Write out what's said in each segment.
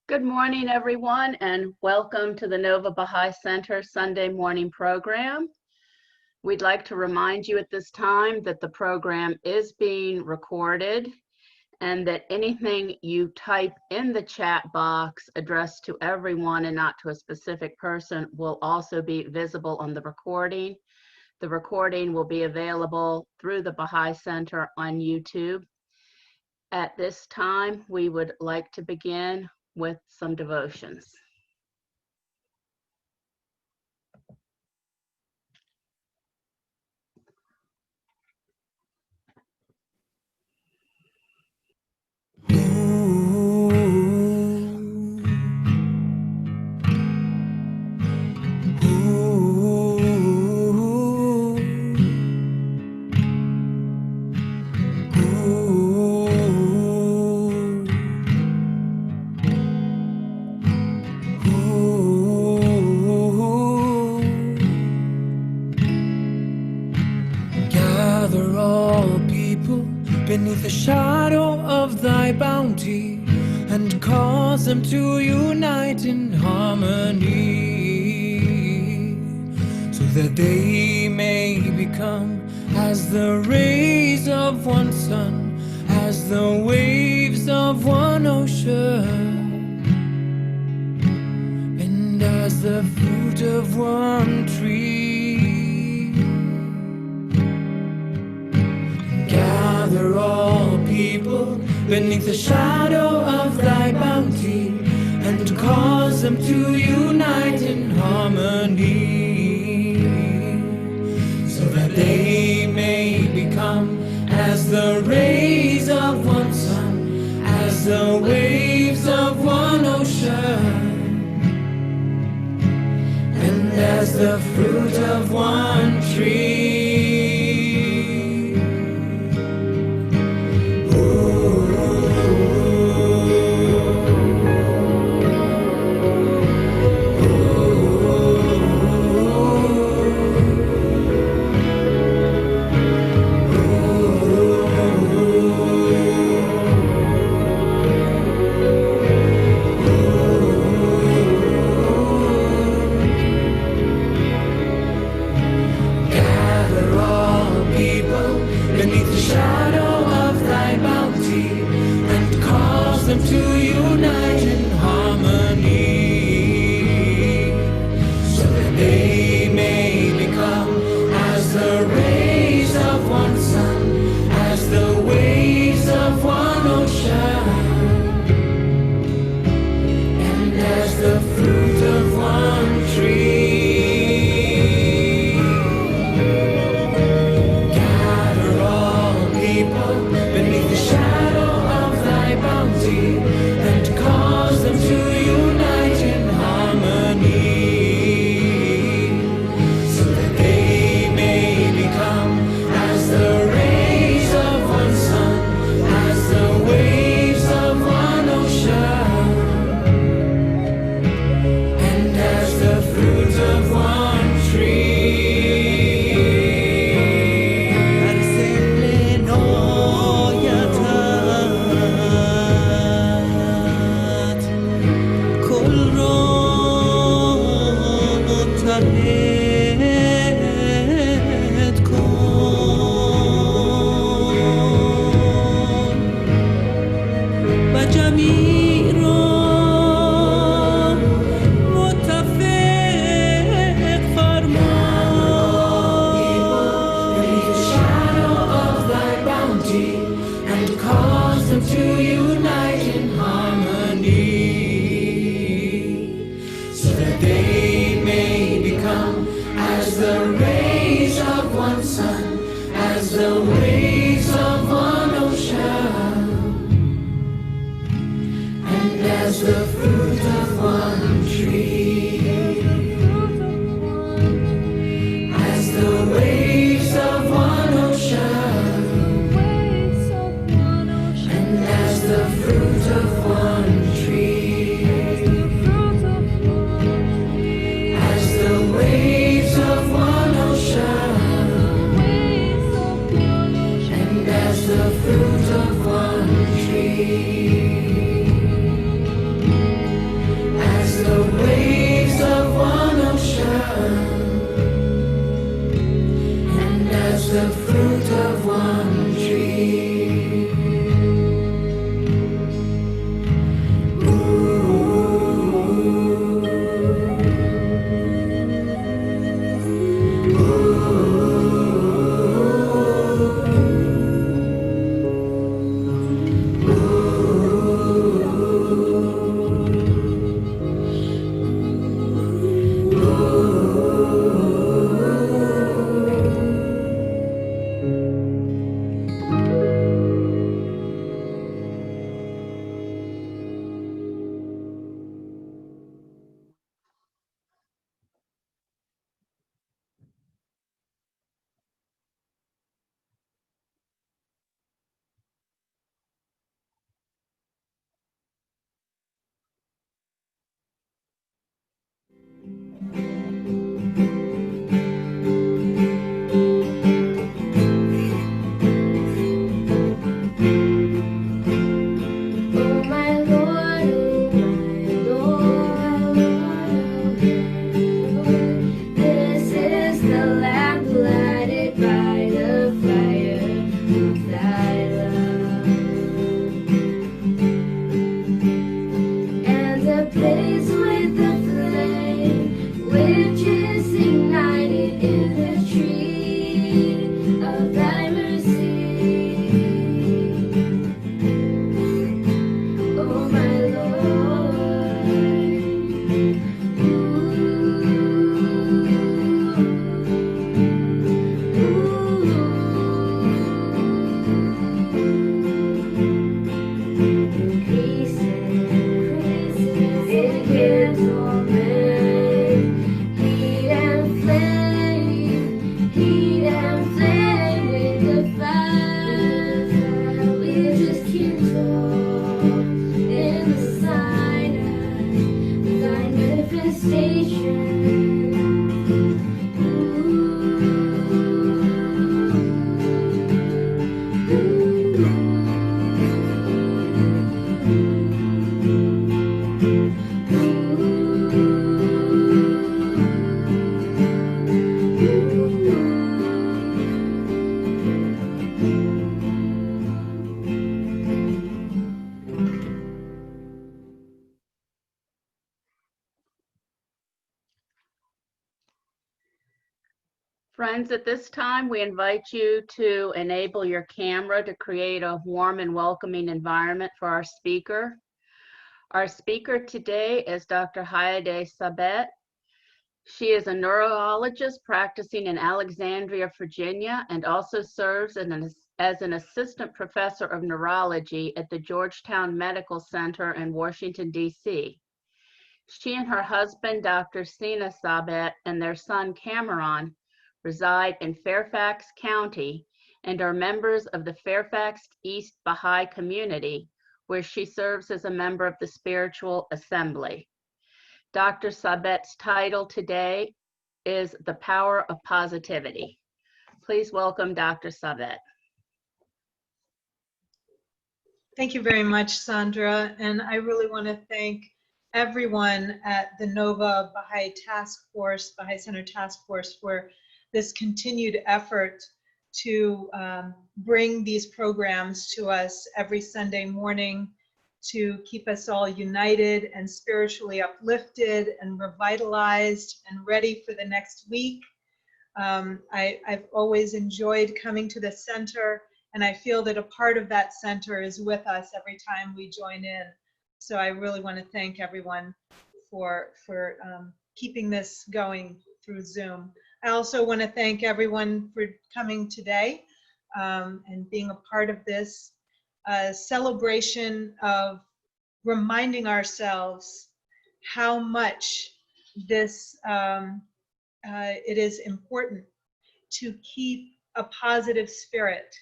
Good morning, everyone, and welcome to the Nova Baha'i Center Sunday morning program. We'd like to remind you at this time that the program is being recorded and that anything you type in the chat box addressed to everyone and not to a specific person will also be visible on the recording. The recording will be available through the Baha'i Center on YouTube. At this time, we would like to begin with some devotions. Gather all people beneath the shadow of thy bounty and cause them to unite in harmony, so that they may become as the rays of one sun, as the waves of one ocean, and as the fruit of one tree. Gather all people beneath the shadow of thy bounty and cause them to unite in harmony, so that they may become as the rays of one sun, as the waves of one ocean, and as the fruit of one tree. The fruit of one tree. Friends, at this time, we invite you to enable your camera to create a warm and welcoming environment for our speaker. Our speaker today is Dr. Haideh Sabet. She is a neurologist practicing in Alexandria, Virginia, and also serves as an assistant professor of neurology at the Georgetown Medical Center in Washington, D.C. She and her husband, Dr. Sina Sabet, and their son, Cameron, reside in Fairfax County and are members of the Fairfax East Baha'i community, where she serves as a member of the Spiritual Assembly. Dr. Sabet's title today is The Power of Positivity. Please welcome Dr. Sabet. Thank you very much, Sandra. And I really want to thank everyone at the NOVA Baha'i Task Force, Baha'i Center Task Force, for this continued effort to bring these programs to us every Sunday morning to keep us all united and spiritually uplifted and revitalized and ready for the next week. I've always enjoyed coming to the center, and I feel that a part of that center is with us every time we join in. So I really want to thank everyone for keeping this going through Zoom. I also want to thank everyone for coming today and being a part of this celebration of reminding ourselves how much this it is important to keep a positive spirit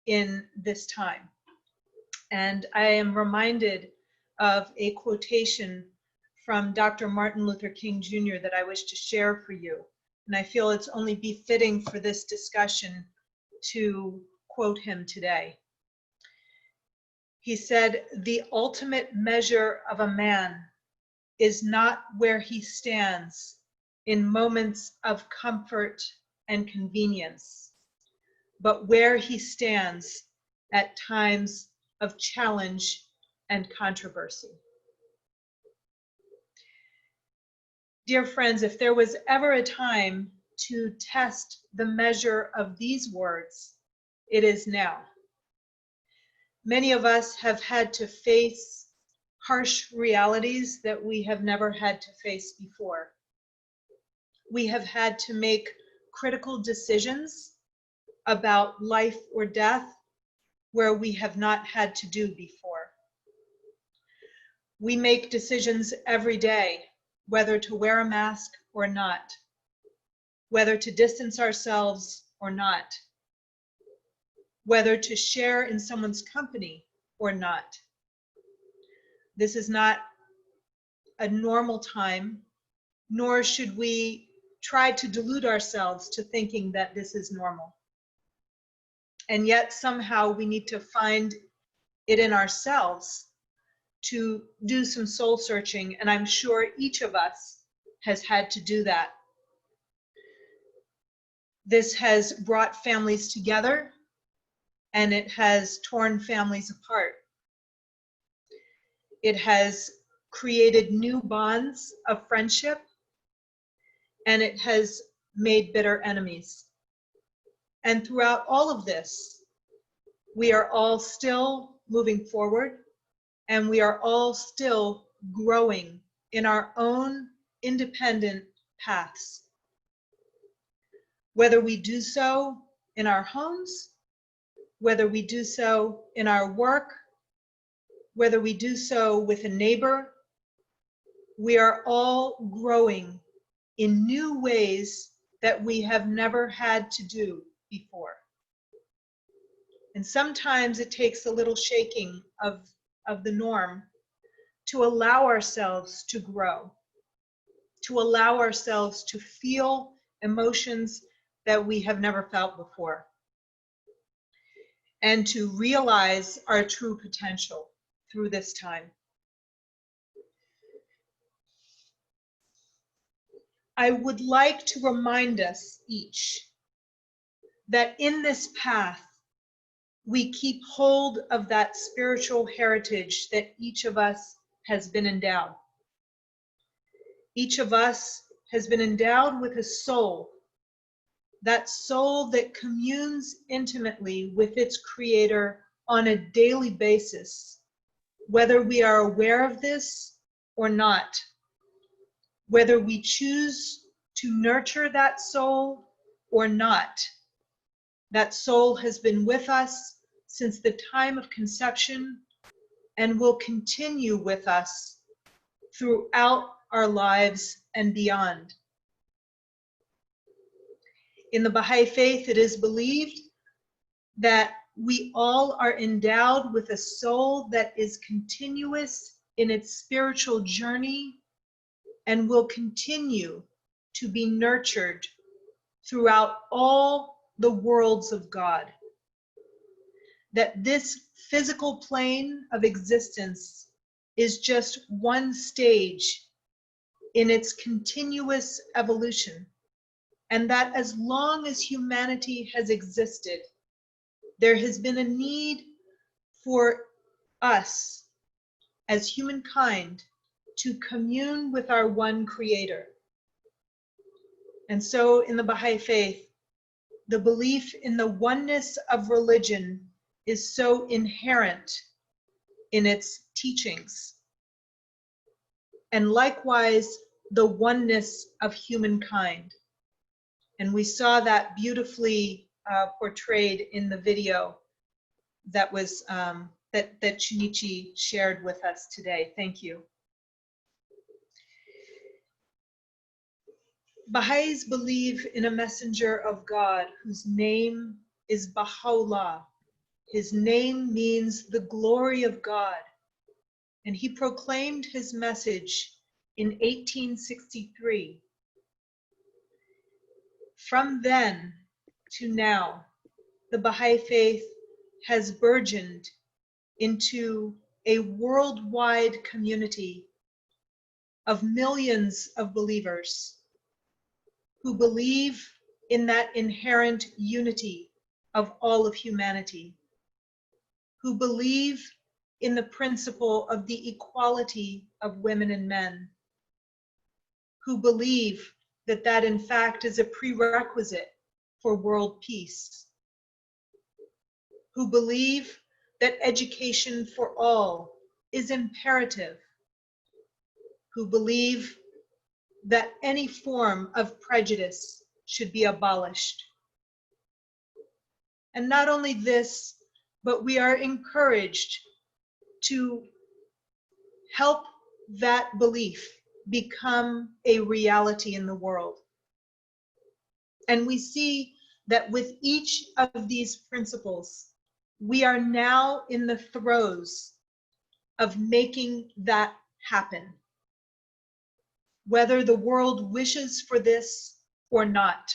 in this time. And I am reminded of a quotation from Dr. Martin Luther King Jr. that I wish to share for you. And I feel it's only befitting for this discussion to quote him today. He said, "The ultimate measure of a man is not where he stands in moments of comfort and convenience, but where he stands at times of challenge and controversy." Dear friends, if there was ever a time to test the measure of these words, it is now. Many of us have had to face harsh realities that we have never had to face before. We have had to make critical decisions about life or death where we have not had to do before. We make decisions every day whether to wear a mask or not, whether to distance ourselves or not, whether to share in someone's company or not. This is not a normal time, nor should we try to delude ourselves to thinking that this is normal. And yet somehow we need to find it in ourselves to do some soul searching, and I'm sure each of us has had to do that. This has brought families together, and it has torn families apart. It has created new bonds of friendship, and it has made bitter enemies. And throughout all of this, we are all still moving forward, and we are all still growing in our own independent paths. Whether we do so in our homes, whether we do so in our work, whether we do so with a neighbor, we are all growing in new ways that we have never had to do before. And sometimes it takes a little shaking of the norm to allow ourselves to grow, to allow ourselves to feel emotions that we have never felt before, and to realize our true potential through this time. I would like to remind us each that in this path, we keep hold of that spiritual heritage that each of us has been endowed. Each of us has been endowed with a soul that soul that communes intimately with its creator on a daily basis, whether we are aware of this or not, whether we choose to nurture that soul or not. That soul has been with us since the time of conception and will continue with us throughout our lives and beyond. In the Baha'i faith, it is believed that we all are endowed with a soul that is continuous in its spiritual journey and will continue to be nurtured throughout all the worlds of God. That this physical plane of existence is just one stage in its continuous evolution, and that as long as humanity has existed, there has been a need for us as humankind to commune with our one creator. And so in the Baha'i faith, the belief in the oneness of religion is so inherent in its teachings. And likewise, the oneness of humankind. And we saw that beautifully portrayed in the video that was that Chunichi shared with us today. Thank you. Baha'is believe in a messenger of God whose name is Baha'u'llah. His name means the glory of God, and he proclaimed his message in 1863. From then to now, the Baha'i faith has burgeoned into a worldwide community of millions of believers who believe in that inherent unity of all of humanity, who believe in the principle of the equality of women and men, who believe that that in fact is a prerequisite for world peace, who believe that education for all is imperative, who believe that any form of prejudice should be abolished. And not only this, but we are encouraged to help that belief become a reality in the world. And we see that with each of these principles, we are now in the throes of making that happen, whether the world wishes for this or not,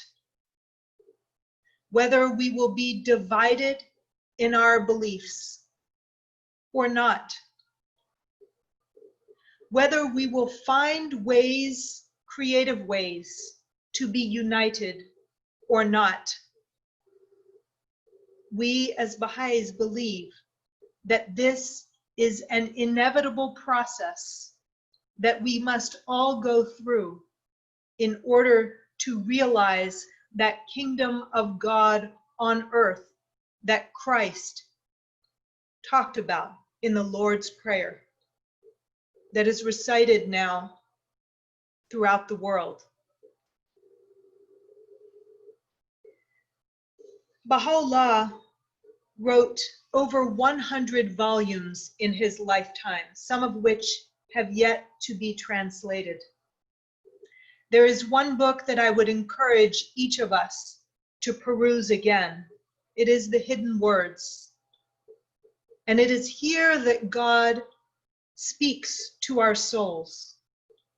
whether we will be divided in our beliefs or not, whether we will find ways, creative ways, to be united or not. We as Baha'is believe that this is an inevitable process that we must all go through in order to realize that kingdom of God on earth that Christ talked about in the Lord's Prayer, that is recited now throughout the world. Baha'u'llah wrote over 100 volumes in his lifetime, some of which have yet to be translated. There is one book that I would encourage each of us to peruse again. It is The Hidden Words. And it is here that God speaks to our souls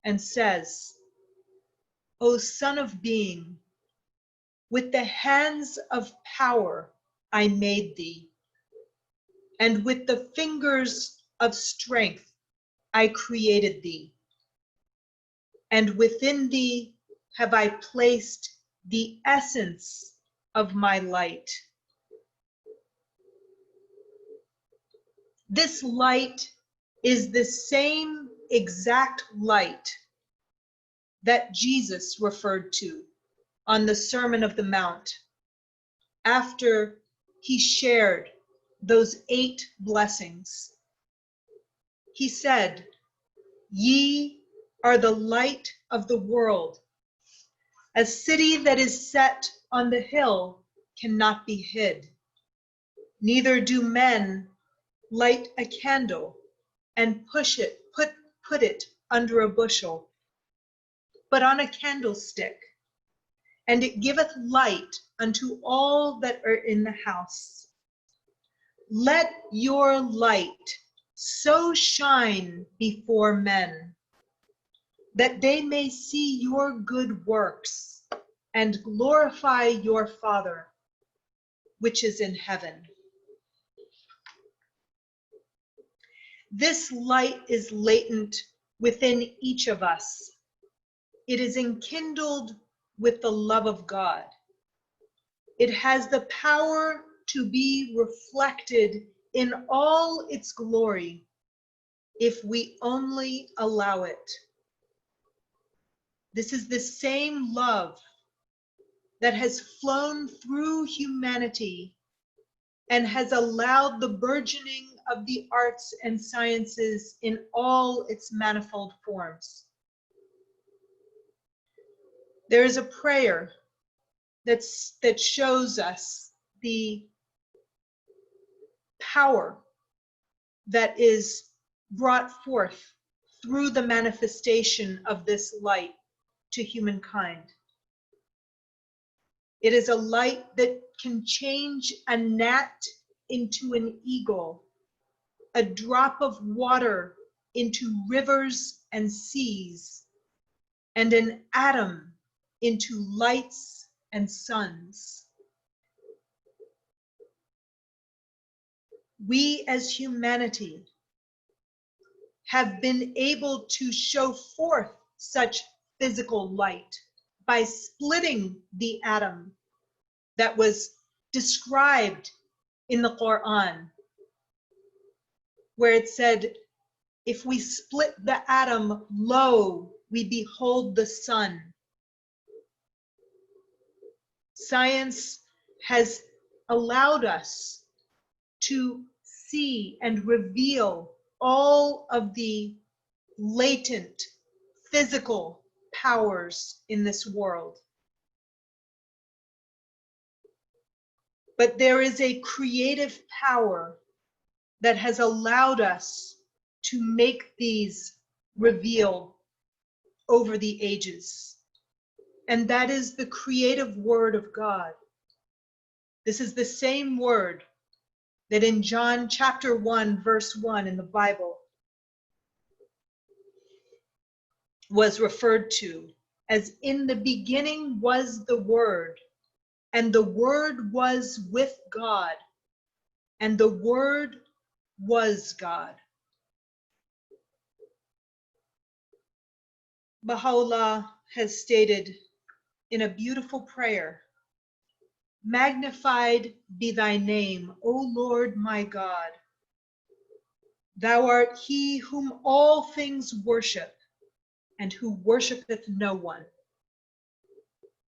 and says, "O Son of Being, with the hands of power I made thee, and with the fingers of strength I created thee. And within thee have I placed the essence of my light. This light is the same exact light that Jesus referred to on the Sermon of the Mount, after he shared those 8 blessings, he said, "Ye are the light of the world. A city that is set on the hill cannot be hid. Neither do men light a candle and put it under a bushel, but on a candlestick, and it giveth light unto all that are in the house. Let your light so shine before men, that they may see your good works and glorify your Father, which is in heaven." This light is latent within each of us. It is enkindled with the love of God. It has the power to be reflected in all its glory if we only allow it. This is the same love that has flown through humanity and has allowed the burgeoning of the arts and sciences in all its manifold forms. There is a prayer that shows us the power that is brought forth through the manifestation of this light to humankind. It is a light that can change a gnat into an eagle, a drop of water into rivers and seas, and an atom into lights and suns. We as humanity have been able to show forth such physical light by splitting the atom that was described in the Quran, where it said, if we split the atom, lo, we behold the sun. Science has allowed us to see and reveal all of the latent physical powers in this world. But there is a creative power that has allowed us to make these reveal over the ages. And that is the creative word of God. This is the same word that in John chapter 1, verse 1 in the Bible was referred to as, in the beginning was the Word, and the Word was with God, and the Word was God. Baha'u'llah has stated in a beautiful prayer, "Magnified be thy name, O Lord my God. Thou art he whom all things worship, and who worshipeth no one,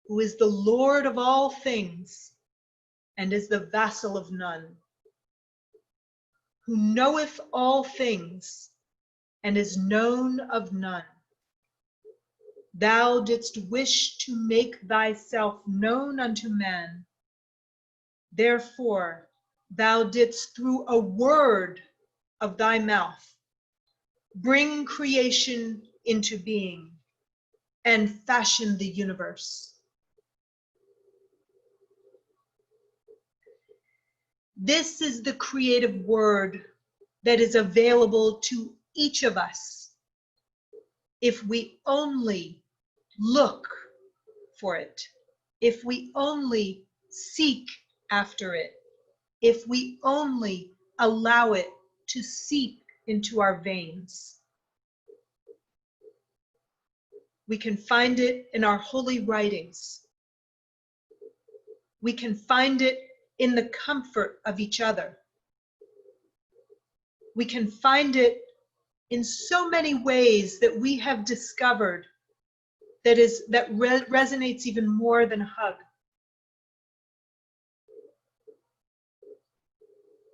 who is the Lord of all things, and is the vassal of none, who knoweth all things, and is known of none. Thou didst wish to make thyself known unto man. Therefore, thou didst through a word of thy mouth bring creation into being and fashion the universe." This is the creative word that is available to each of us if we only look for it, if we only seek after it, if we only allow it to seep into our veins. We can find it in our holy writings. We can find it in the comfort of each other. We can find it in so many ways that we have discovered that resonates even more than a hug.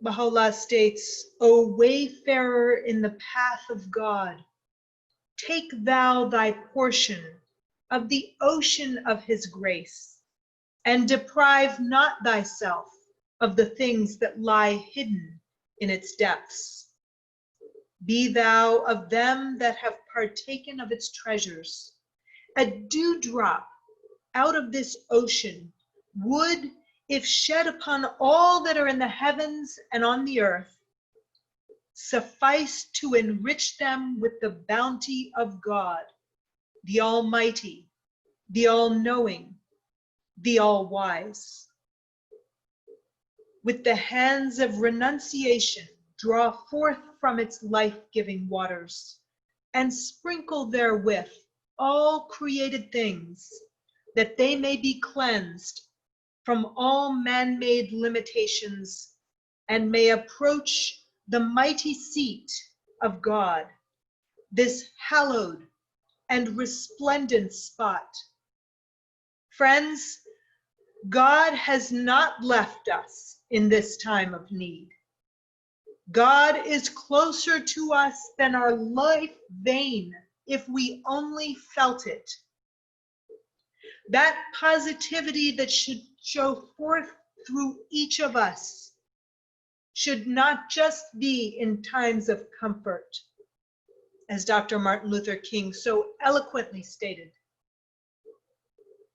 Baha'u'llah states, "O wayfarer in the path of God, take thou thy portion of the ocean of his grace, and deprive not thyself of the things that lie hidden in its depths. Be thou of them that have partaken of its treasures. A dewdrop out of this ocean would, if shed upon all that are in the heavens and on the earth, suffice to enrich them with the bounty of God, the Almighty, the All-Knowing, the All-Wise. With the hands of renunciation, draw forth from its life-giving waters, and sprinkle therewith all created things, that they may be cleansed from all man-made limitations, and may approach the mighty seat of God, this hallowed and resplendent spot." Friends, God has not left us in this time of need. God is closer to us than our life vein, if we only felt it. That positivity that should show forth through each of us should not just be in times of comfort, as Dr. Martin Luther King so eloquently stated.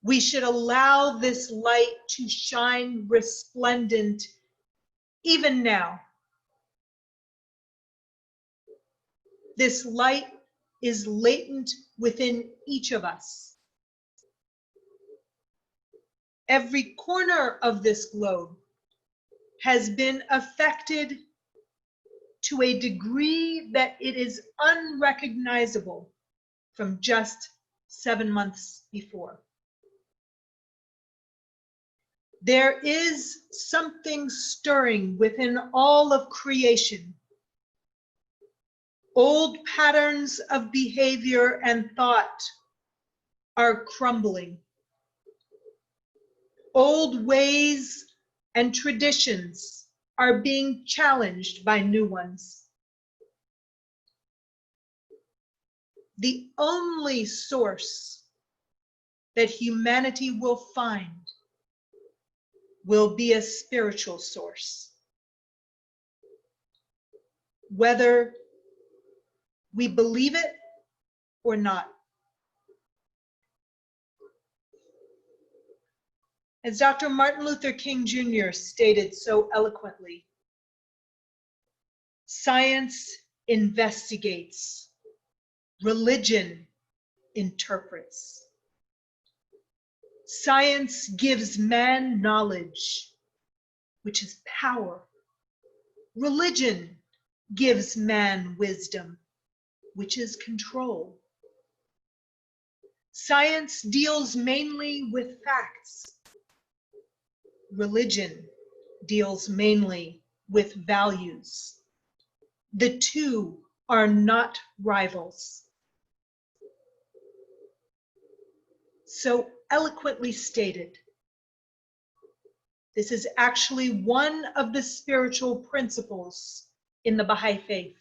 We should allow this light to shine resplendent even now. This light is latent within each of us. Every corner of this globe has been affected to a degree that it is unrecognizable from just 7 months before. There is something stirring within all of creation. Old patterns of behavior and thought are crumbling. Old ways and traditions are being challenged by new ones. The only source that humanity will find will be a spiritual source. Whether we believe it or not. As Dr. Martin Luther King Jr. stated so eloquently, science investigates, religion interprets. Science gives man knowledge, which is power. Religion gives man wisdom, which is control. Science deals mainly with facts. Religion deals mainly with values. The two are not rivals. So eloquently stated, this is actually one of the spiritual principles in the Baha'i faith,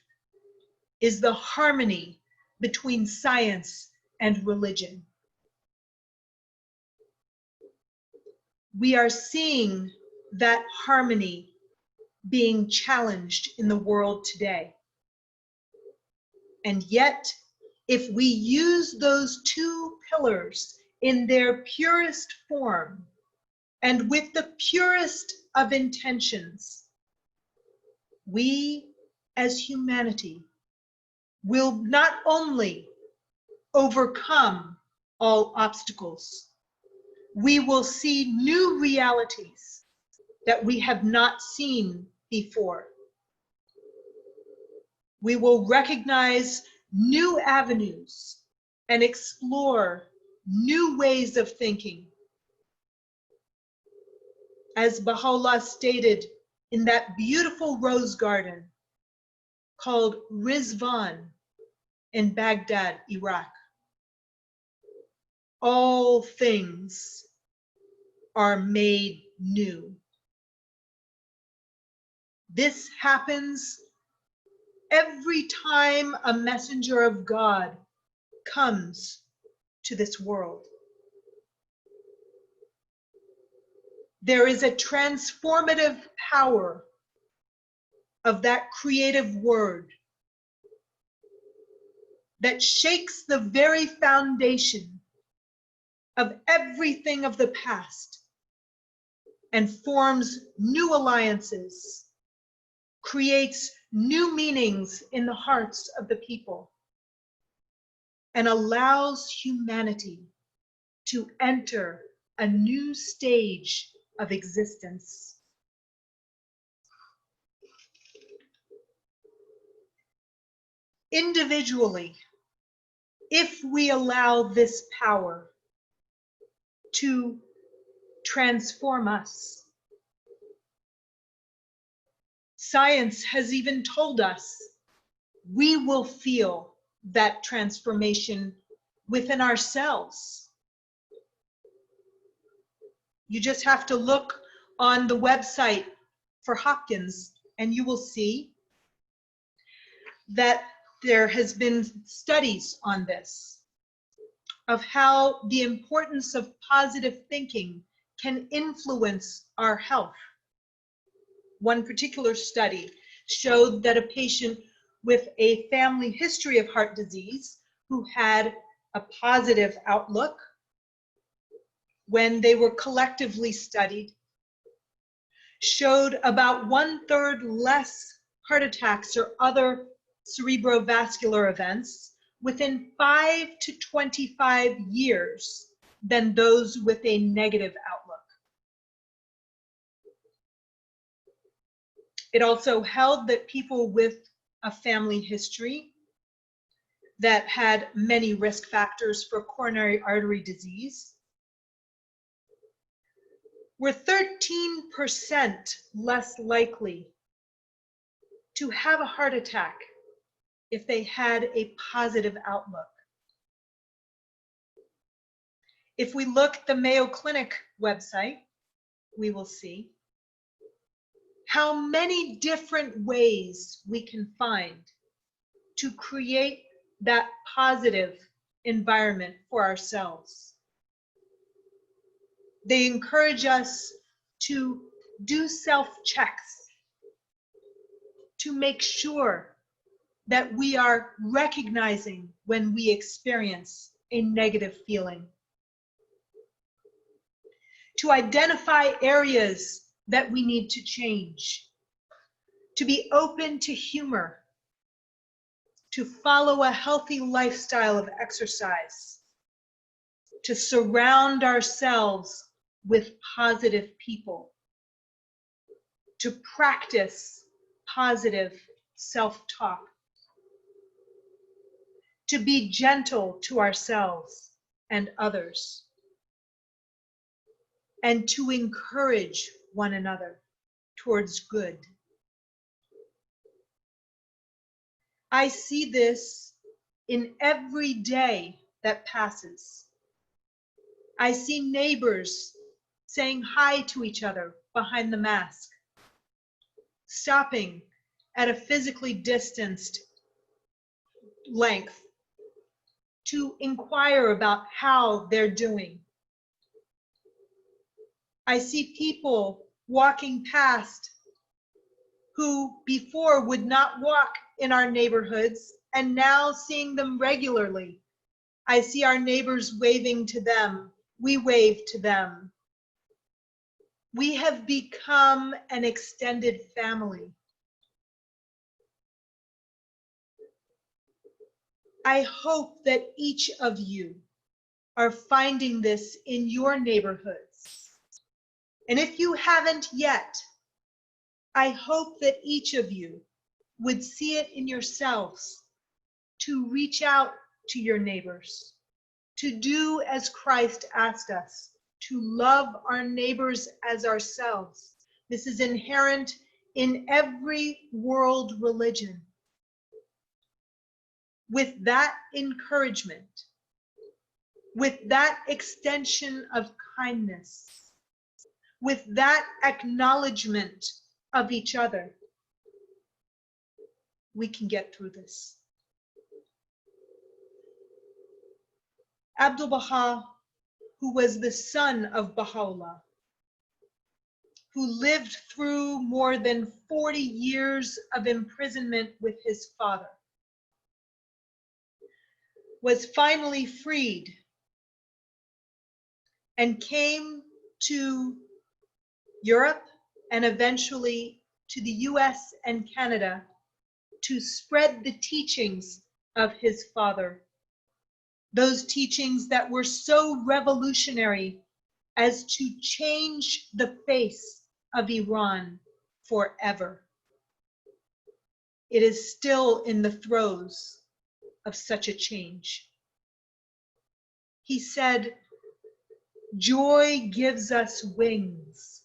is the harmony between science and religion. We are seeing that harmony being challenged in the world today. And yet, if we use those two pillars in their purest form and with the purest of intentions, we as humanity will not only overcome all obstacles, we will see new realities that we have not seen before. We will recognize new avenues and explore new ways of thinking. As Baha'u'llah stated in that beautiful rose garden called Rizvan in Baghdad, Iraq, all things are made new. This happens every time a messenger of God comes to this world. There is a transformative power of that creative word that shakes the very foundation of everything of the past and forms new alliances, creates new meanings in the hearts of the people, and allows humanity to enter a new stage of existence. Individually, if we allow this power to transform us, science has even told us we will feel that transformation within ourselves. You just have to look on the website for Hopkins and you will see that there has been studies on this, of how the importance of positive thinking can influence our health. One particular study showed that a patient with a family history of heart disease who had a positive outlook, when they were collectively studied, showed about 1/3 less heart attacks or other cerebrovascular events within 5 to 25 years than those with a negative outlook. It also held that people with a family history that had many risk factors for coronary artery disease were 13% less likely to have a heart attack if they had a positive outlook. If we look at the Mayo Clinic website, we will see how many different ways we can find to create that positive environment for ourselves. They encourage us to do self-checks, to make sure that we are recognizing when we experience a negative feeling, to identify areas that we need to change, to be open to humor, to follow a healthy lifestyle of exercise, to surround ourselves with positive people, to practice positive self-talk, to be gentle to ourselves and others, and to encourage one another towards good. I see this in every day that passes. I see neighbors saying hi to each other behind the mask, stopping at a physically distanced length to inquire about how they're doing. I see people walking past who before would not walk in our neighborhoods and now seeing them regularly. I see our neighbors waving to them. We wave to them. We have become an extended family. I hope that each of you are finding this in your neighborhoods. And if you haven't yet, I hope that each of you would see it in yourselves to reach out to your neighbors, to do as Christ asked us, to love our neighbors as ourselves. This is inherent in every world religion. With that encouragement, with that extension of kindness, with that acknowledgement of each other, we can get through this. Abdu'l-Baha, who was the son of Baha'u'llah, who lived through more than 40 years of imprisonment with his father, was finally freed and came to Europe and eventually to the US and Canada to spread the teachings of his father. Those teachings that were so revolutionary as to change the face of Iran forever. It is still in the throes of such a change. He said, "Joy gives us wings.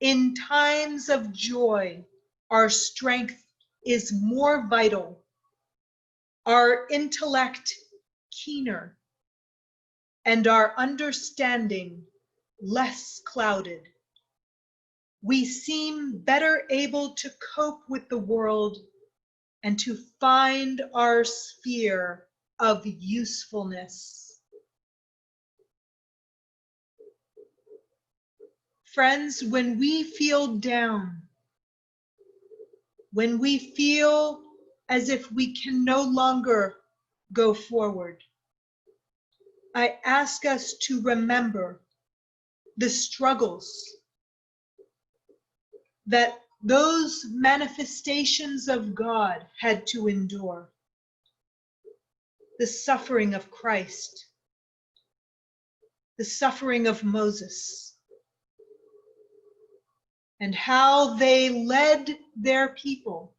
In times of joy, our strength is more vital, our intellect keener, and our understanding less clouded. We seem better able to cope with the world and to find our sphere of usefulness." Friends, when we feel down, when we feel as if we can no longer go forward, I ask us to remember the struggles that those manifestations of God had to endure, the suffering of Christ, the suffering of Moses, and how they led their people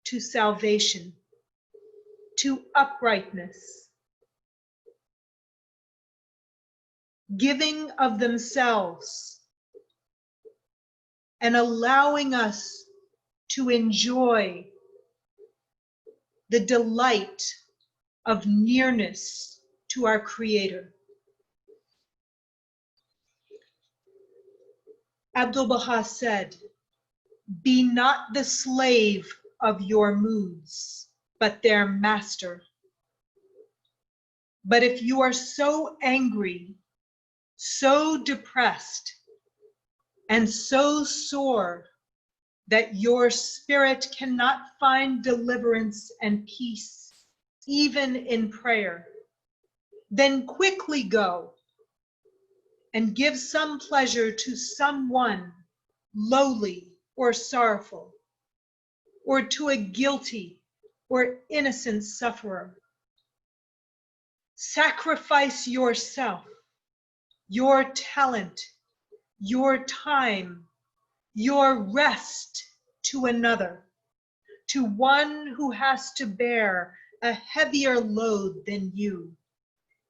to salvation, to uprightness, giving of themselves and allowing us to enjoy the delight of nearness to our Creator. Abdu'l-Baha said, "Be not the slave of your moods, but their master. But if you are so angry, so depressed, and so sore that your spirit cannot find deliverance and peace, even in prayer, then quickly go and give some pleasure to someone lowly or sorrowful, or to a guilty or innocent sufferer. Sacrifice yourself, your talent, your time, your rest to another, to one who has to bear a heavier load than you,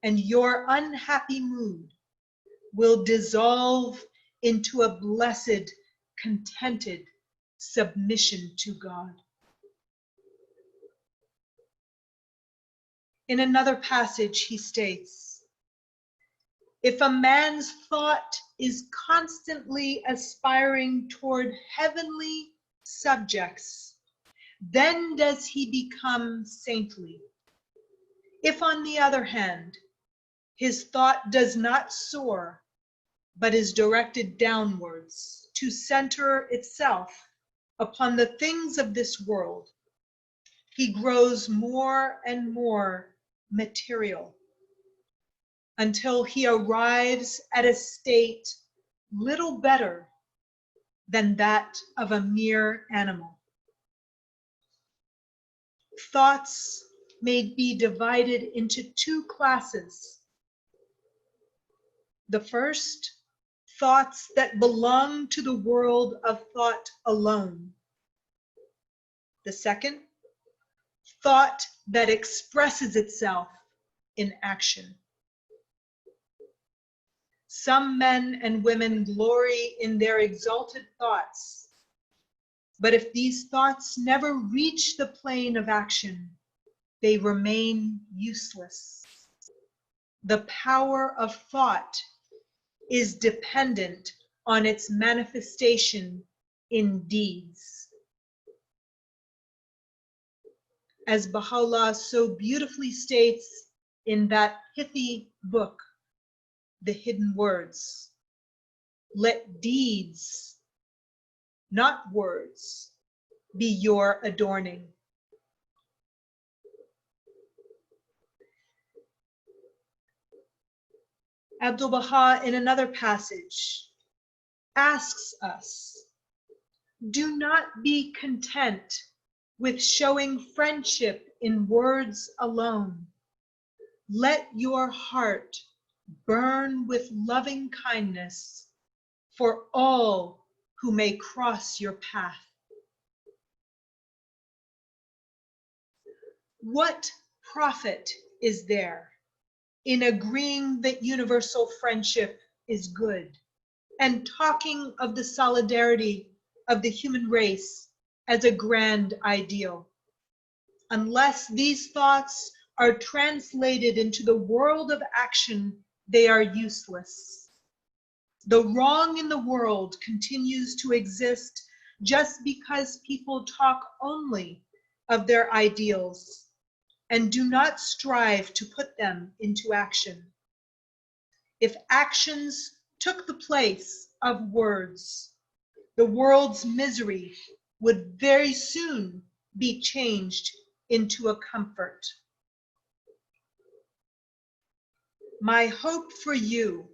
and your unhappy mood will dissolve into a blessed, contented submission to God." In another passage, he states, "If a man's thought is constantly aspiring toward heavenly subjects, then does he become saintly. If, on the other hand, his thought does not soar, but is directed downwards to center itself upon the things of this world, he grows more and more material until he arrives at a state little better than that of a mere animal." Thoughts may be divided into two classes. The first, thoughts that belong to the world of thought alone. The second, thought that expresses itself in action. Some men and women glory in their exalted thoughts, but if these thoughts never reach the plane of action, they remain useless. the power of thought is dependent on its manifestation in deeds. As Baha'u'llah so beautifully states in that pithy book, The Hidden Words, let deeds, not words, be your adorning. Abdu'l-Baha, in another passage, asks us, do not be content with showing friendship in words alone. Let your heart burn with loving kindness for all who may cross your path. What profit is there in agreeing that universal friendship is good and talking of the solidarity of the human race as a grand ideal, unless these thoughts are translated into the world of action? They are useless. The wrong in the world continues to exist just because people talk only of their ideals and do not strive to put them into action. If actions took the place of words, the world's misery would very soon be changed into a comfort. My hope for you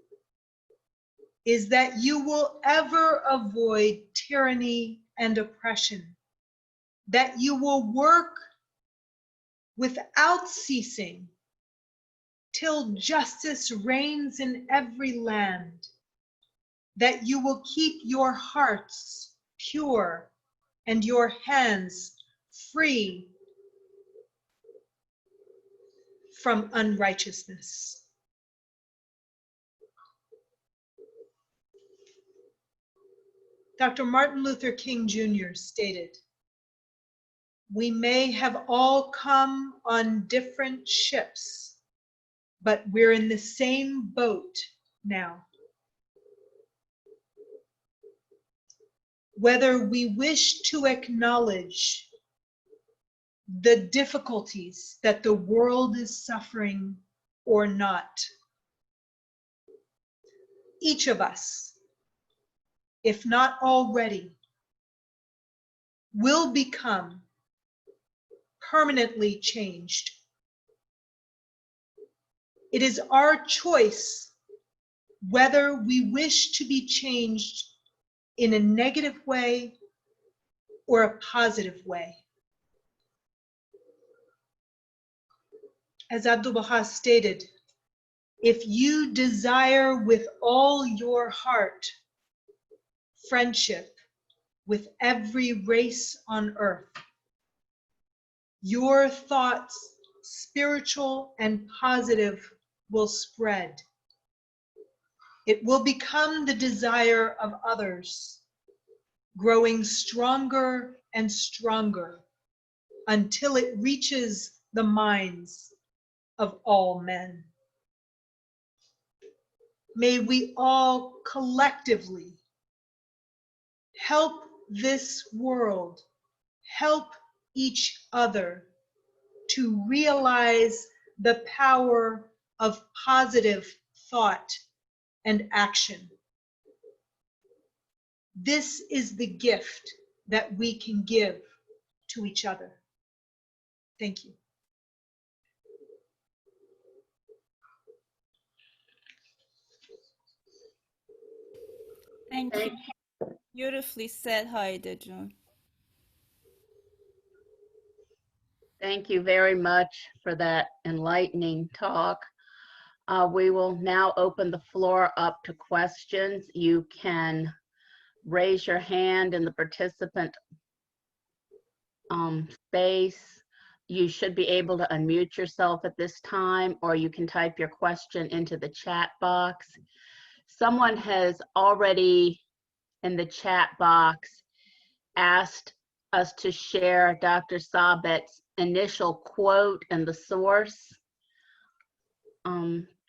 is that you will ever avoid tyranny and oppression, that you will work without ceasing till justice reigns in every land, that you will keep your hearts pure and your hands free from unrighteousness. Dr. Martin Luther King Jr. stated, "We may have all come on different ships, but we're in the same boat now. Whether we wish to acknowledge the difficulties that the world is suffering or not, each of us, if not already, will become permanently changed. It is our choice whether we wish to be changed in a negative way or a positive way." As Abdu'l-Baha stated, if you desire with all your heart friendship with every race on earth, your thoughts, spiritual and positive, will spread. It will become the desire of others, growing stronger and stronger until it reaches the minds of all men. May we all collectively help this world, help each other to realize the power of positive thought and action. This is the gift that we can give to each other. Thank you. Thank you. Beautifully said, Haideh. Thank you very much for that enlightening talk. We will now open the floor up to questions. You can raise your hand in the participant space. You should be able to unmute yourself at this time, or you can type your question into the chat box. Someone has already in the chat box asked us to share Dr. Sabet's initial quote and the source.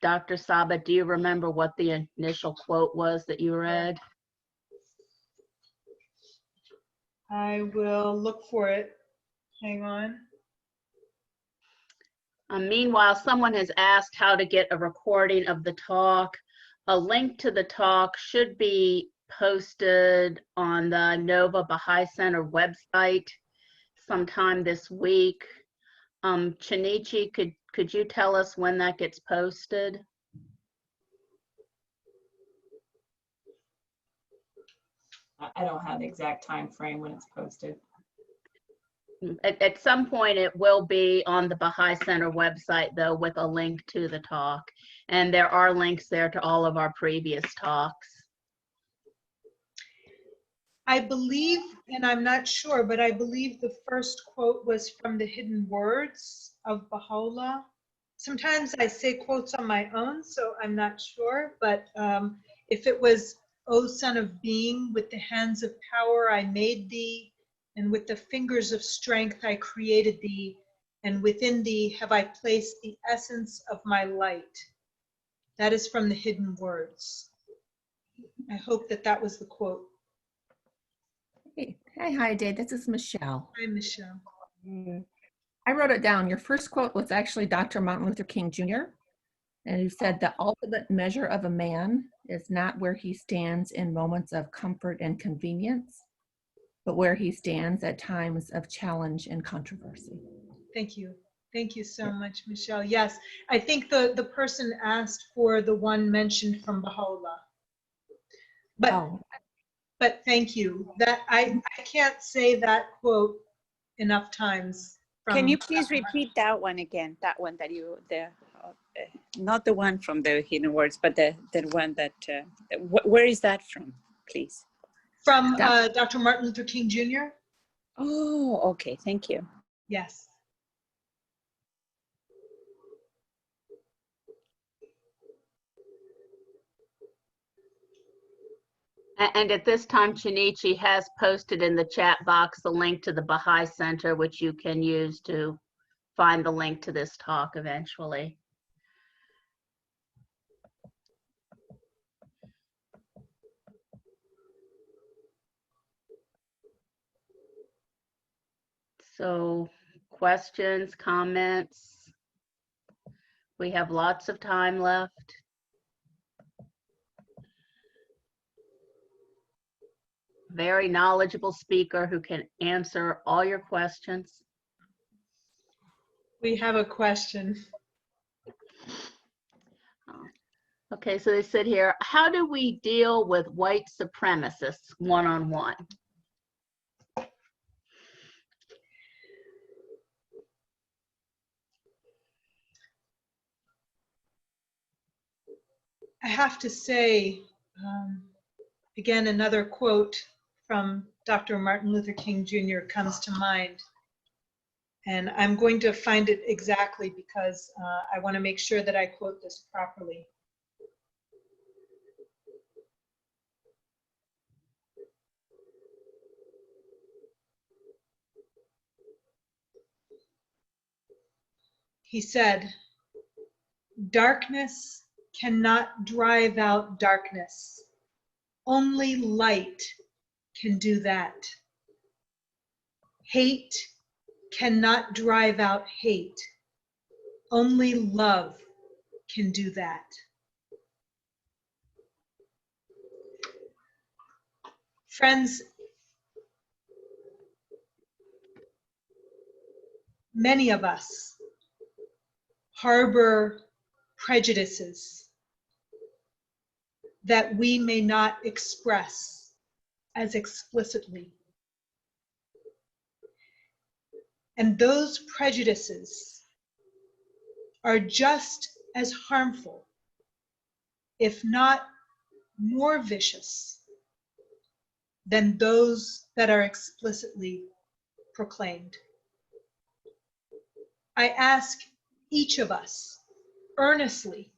Dr. Sabet, do you remember what the initial quote was that you read? I will look for it. Hang on. Meanwhile, someone has asked how to get a recording of the talk. A link to the talk should be posted on the Nova Baha'i Center website sometime this week. Chinichi, could you tell us when that gets posted? I don't have the exact time frame when it's posted. At some point, it will be on the Baha'i Center website, though, with a link to the talk. And there are links there to all of our previous talks. I believe, and I'm not sure, but I believe the first quote was from the Hidden Words of Baha'u'llah. Sometimes I say quotes on my own, so I'm not sure, but if it was, "O son of being, with the hands of power I made thee, and with the fingers of strength I created thee, and within thee have I placed the essence of my light." That is from the Hidden Words. I hope that that was the quote. Hey, Haideh, this is Michelle. Hi, Michelle. I wrote it down. Your first quote was actually Dr. Martin Luther King Jr. And he said, "The ultimate measure of a man is not where he stands in moments of comfort and convenience, but where he stands at times of challenge and controversy." Thank you. Thank you so much, Michelle. Yes, I think the person asked for the one mentioned from Baha'u'llah. But thank you. That I can't say that quote enough times. Can you please repeat that one again? That one that you, not the one from the Hidden Words, but the one that, where is that from, please? From Dr. Martin Luther King Jr.? Oh, okay, thank you. Yes. And at this time, Chinichi has posted in the chat box the link to the Baha'i Center, which you can use to find the link to this talk eventually. So, questions, comments? We have lots of time left. Very knowledgeable speaker who can answer all your questions. We have a question. Okay, so they said here, how do we deal with white supremacists one-on-one? I have to say, again, another quote from Dr. Martin Luther King Jr. comes to mind. And I'm going to find it exactly because I want to make sure that I quote this properly. He said, "Darkness cannot drive out darkness. Only light can do that. Hate cannot drive out hate. Only love can do that." Friends, many of us harbor prejudices that we may not express as explicitly. And those prejudices are just as harmful, if not more vicious, than those that are explicitly proclaimed. I ask each of us earnestly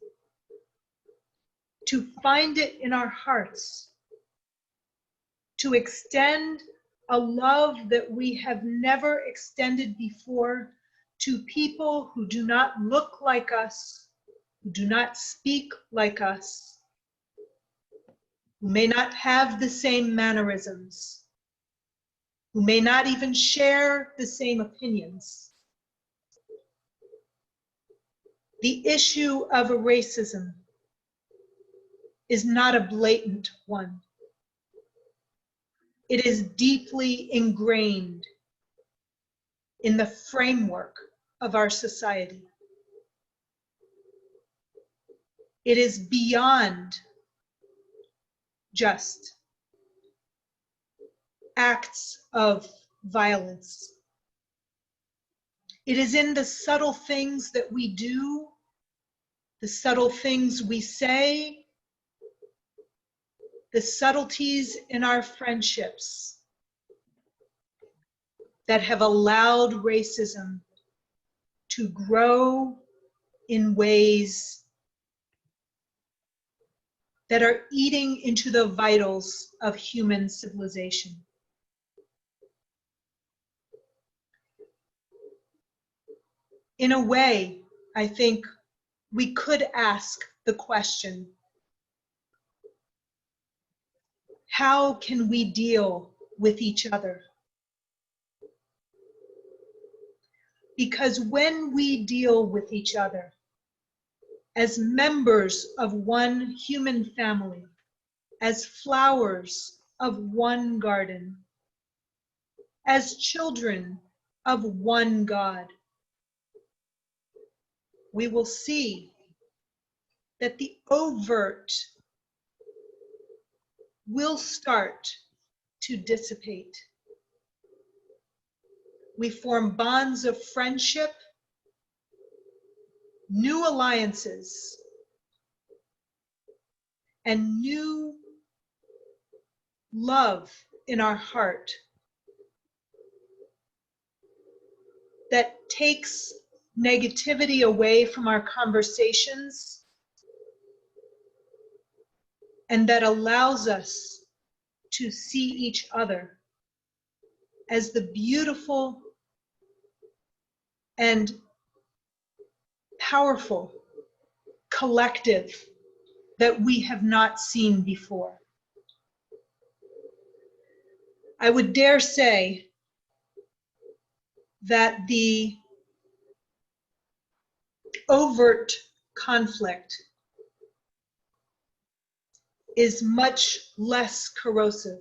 to find it in our hearts to extend a love that we have never extended before to people who do not look like us who do not speak like us, who may not have the same mannerisms, who may not even share the same opinions. The issue of racism is not a blatant one. It is deeply ingrained in the framework of our society. It is beyond just acts of violence. It is in the subtle things that we do, the subtle things we say, the subtleties in our friendships that have allowed racism to grow in ways that are eating into the vitals of human civilization. In a way, I think we could ask the question, how can we deal with each other? Because when we deal with each other as members of one human family, as flowers of one garden, as children of one God, we will see that the overt will start to dissipate. We form bonds of friendship, new alliances, and new love in our heart that takes negativity away from our conversations and that allows us to see each other as the beautiful and powerful collective that we have not seen before. I would dare say that the overt conflict is much less corrosive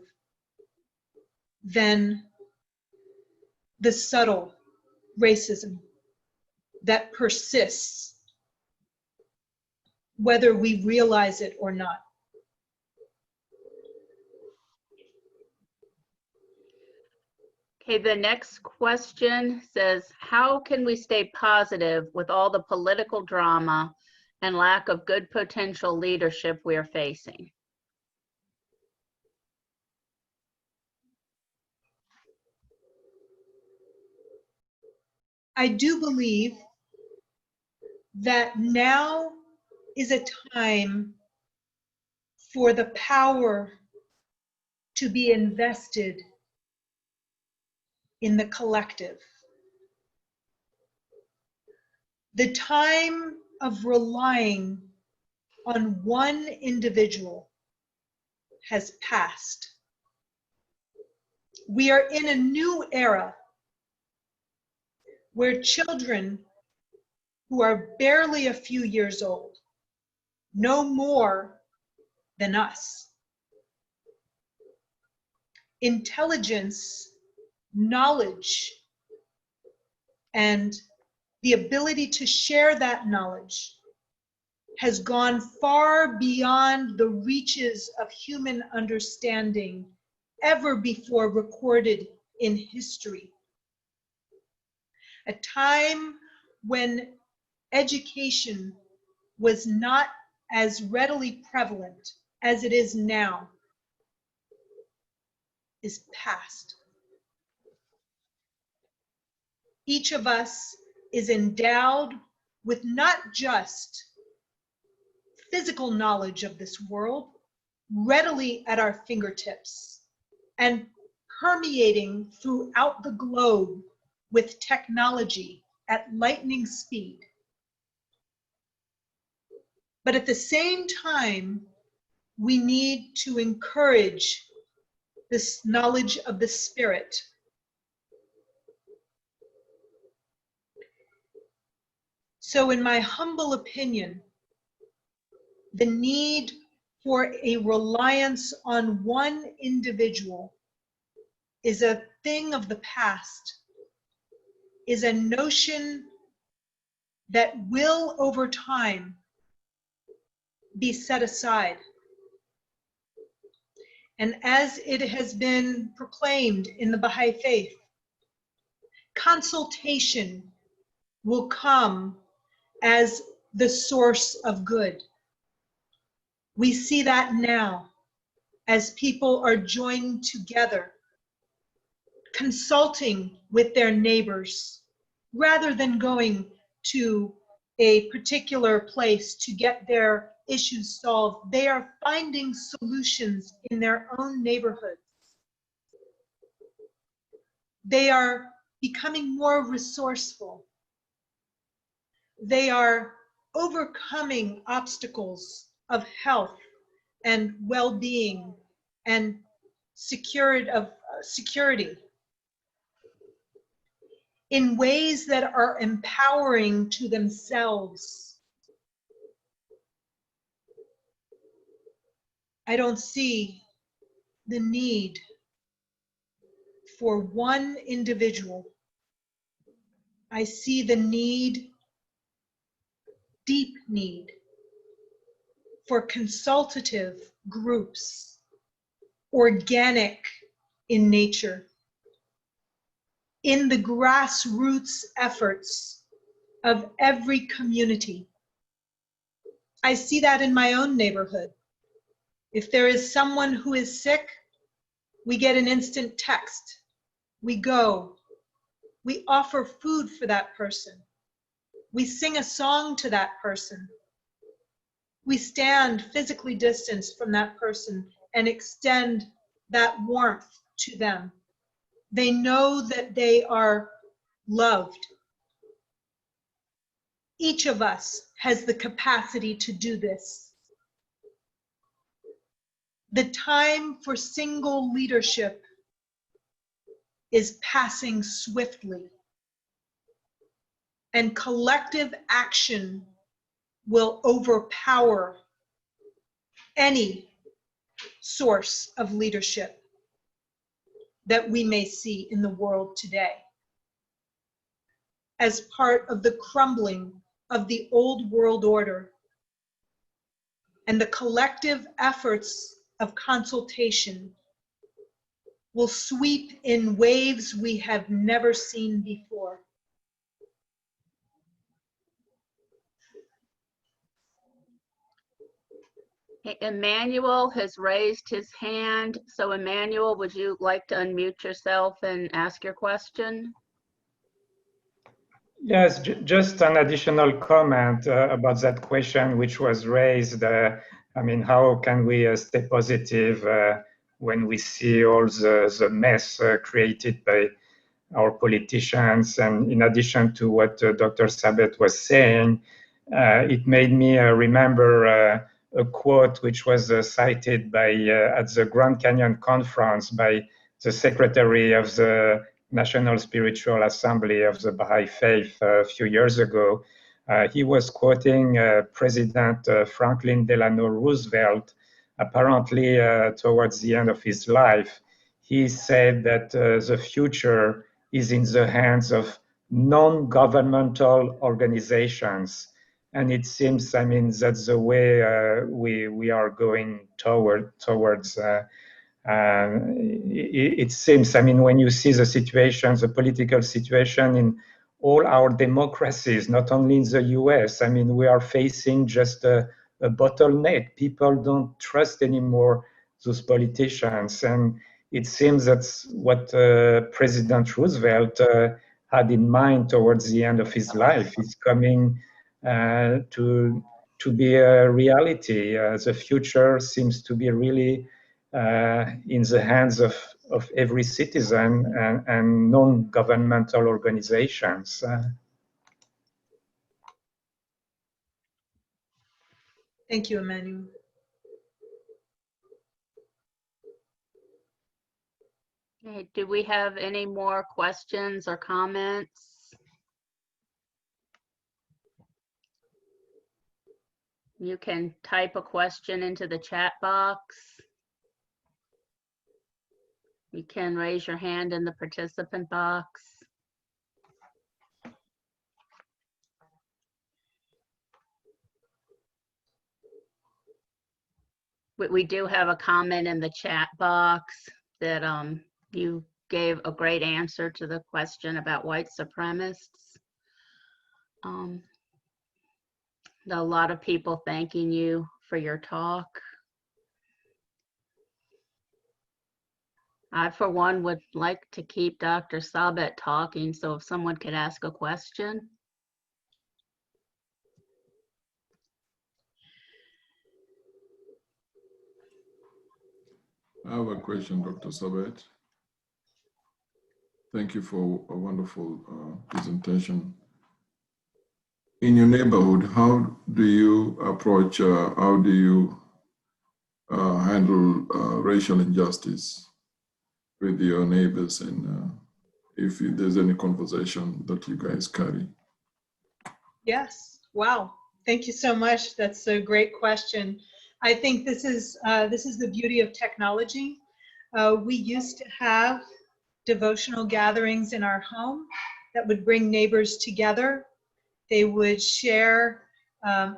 than the subtle racism that persists, whether we realize it or not. Okay, the next question says, how can we stay positive with all the political drama and lack of good potential leadership we are facing? I do believe that now is a time for the power to be invested in the collective. The time of relying on one individual has passed. We are in a new era where children who are barely a few years old know more than us. Intelligence, knowledge, and the ability to share that knowledge has gone far beyond the reaches of human understanding ever before recorded in history. A time when education was not as readily prevalent as it is now is past. Each of us is endowed with not just physical knowledge of this world readily at our fingertips and permeating throughout the globe with technology at lightning speed, But at the same time, we need to encourage this knowledge of the spirit. So in my humble opinion, the need for a reliance on one individual is a thing of the past, is a notion that will over time be set aside. And as it has been proclaimed in the Baha'i faith, consultation will come as the source of good. We see that now as people are joined together, consulting with their neighbors, rather than going to a particular place to get their issues solved. They are finding solutions in their own neighborhoods. They are becoming more resourceful. They are overcoming obstacles of health and well-being and security in ways that are empowering to themselves. I don't see the need for one individual. I see the need, deep need, for consultative groups, organic in nature, in the grassroots efforts of every community. I see that in my own neighborhood. If there is someone who is sick, we get an instant text. We go. We offer food for that person. We sing a song to that person. We stand physically distanced from that person and extend that warmth to them. They know that they are loved. Each of us has the capacity to do this. The time for single leadership is passing swiftly, and collective action will overpower any source of leadership that we may see in the world today. As part of the crumbling of the old world order and the collective efforts of consultation will sweep in waves we have never seen before. Emmanuel has raised his hand. So Emmanuel, would you like to unmute yourself and ask your question? Yes, just an additional comment about that question which was raised. I mean, how can we stay positive when we see all the mess created by our politicians? And in addition to what Dr. Sabet was saying, it made me remember a quote which was cited by at the Grand Canyon Conference by the Secretary of the National Spiritual Assembly of the Baha'i Faith a few years ago. He was quoting President Franklin Delano Roosevelt, apparently towards the end of his life. He said that the future is in the hands of non-governmental organizations. And it seems, I mean, that's the way we are going towards. It seems, I mean, when you see the situation, the political situation in all our democracies, not only in the US, I mean, we are facing just a bottleneck. People don't trust anymore those politicians. And it seems that's what President Roosevelt had in mind towards the end of his life. It's coming to be a reality. The future seems to be really in the hands of every citizen and non-governmental organizations. Thank you, Emmanuel. Okay, do we have any more questions or comments? You can type a question into the chat box. You can raise your hand in the participant box. We do have a comment in the chat box that you gave a great answer to the question about white supremacists. A lot of people thanking you for your talk. I, for one, would like to keep Dr. Sabet talking, so if someone could ask a question. I have a question, Dr. Sabet. Thank you for a wonderful presentation. In your neighborhood, how do you approach, how do you handle racial injustice with your neighbors, and if there's any conversation that you guys carry? Yes. Wow. Thank you so much. That's a great question. I think this is the beauty of technology. We used to have devotional gatherings in our home that would bring neighbors together. They would share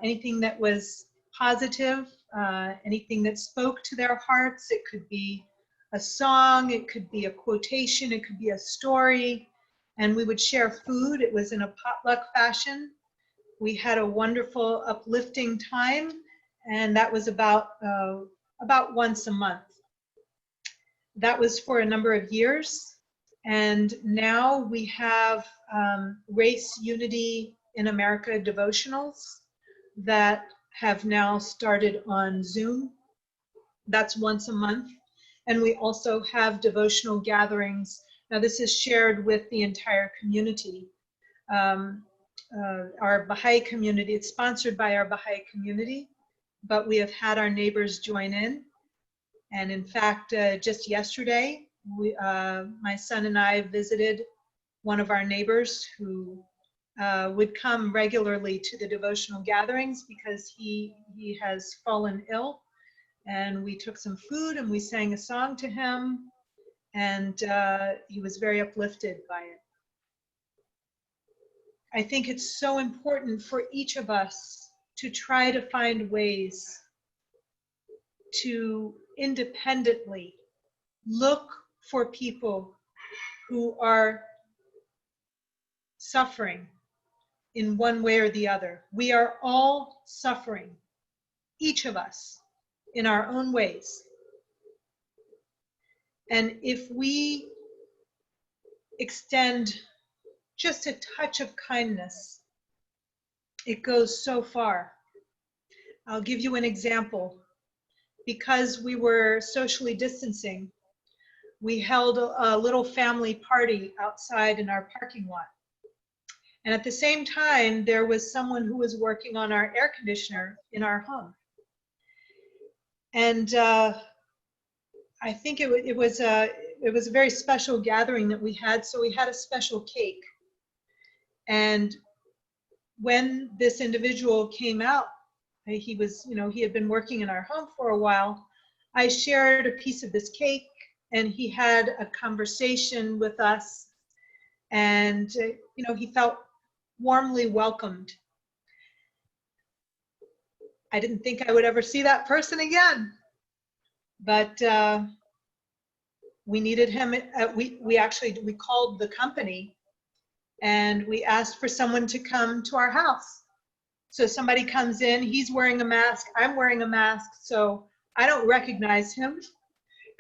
anything that was positive, anything that spoke to their hearts. It could be a song, it could be a quotation, it could be a story, and we would share food. It was in a potluck fashion. We had a wonderful, uplifting time, and that was about once a month. That was for a number of years, and now we have Race Unity in America devotionals that have now started on Zoom. That's once a month. And we also have devotional gatherings. Now this is shared with the entire community. Our Baha'i community, it's sponsored by our Baha'i community, but we have had our neighbors join in. And in fact, just yesterday, my son and I visited one of our neighbors who would come regularly to the devotional gatherings because he has fallen ill. And we took some food and we sang a song to him, and he was very uplifted by it. I think it's so important for each of us to try to find ways to independently look for people who are suffering in one way or the other. We are all suffering, each of us, in our own ways. And if we extend just a touch of kindness, it goes so far. I'll give you an example. Because we were socially distancing, we held a little family party outside in our parking lot. And at the same time, there was someone who was working on our air conditioner in our home. And I think it was a very special gathering that we had, so we had a special cake. And when this individual came out, he had been working in our home for a while, I shared a piece of this cake, and he had a conversation with us, and he felt warmly welcomed. I didn't think I would ever see that person again, but we needed him. We called the company and we asked for someone to come to our house. So somebody comes in, he's wearing a mask, I'm wearing a mask, so I don't recognize him.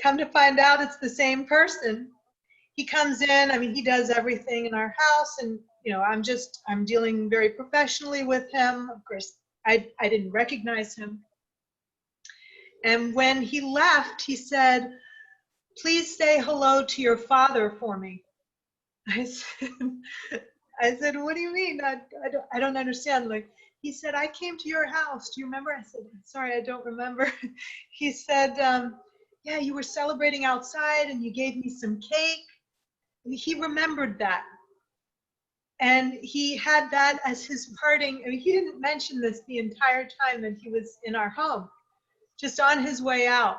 Come to find out it's the same person. He comes in, he does everything in our house, and I'm dealing very professionally with him. Of course, I didn't recognize him. And when he left, he said, "Please say hello to your father for me." I said, "What do you mean? I don't understand." he said, I came to your house. Do you remember? I said, sorry, I don't remember. He said, yeah, you were celebrating outside and you gave me some cake. He remembered that. And he had that as his parting. I mean, he didn't mention this the entire time that he was in our home, just on his way out.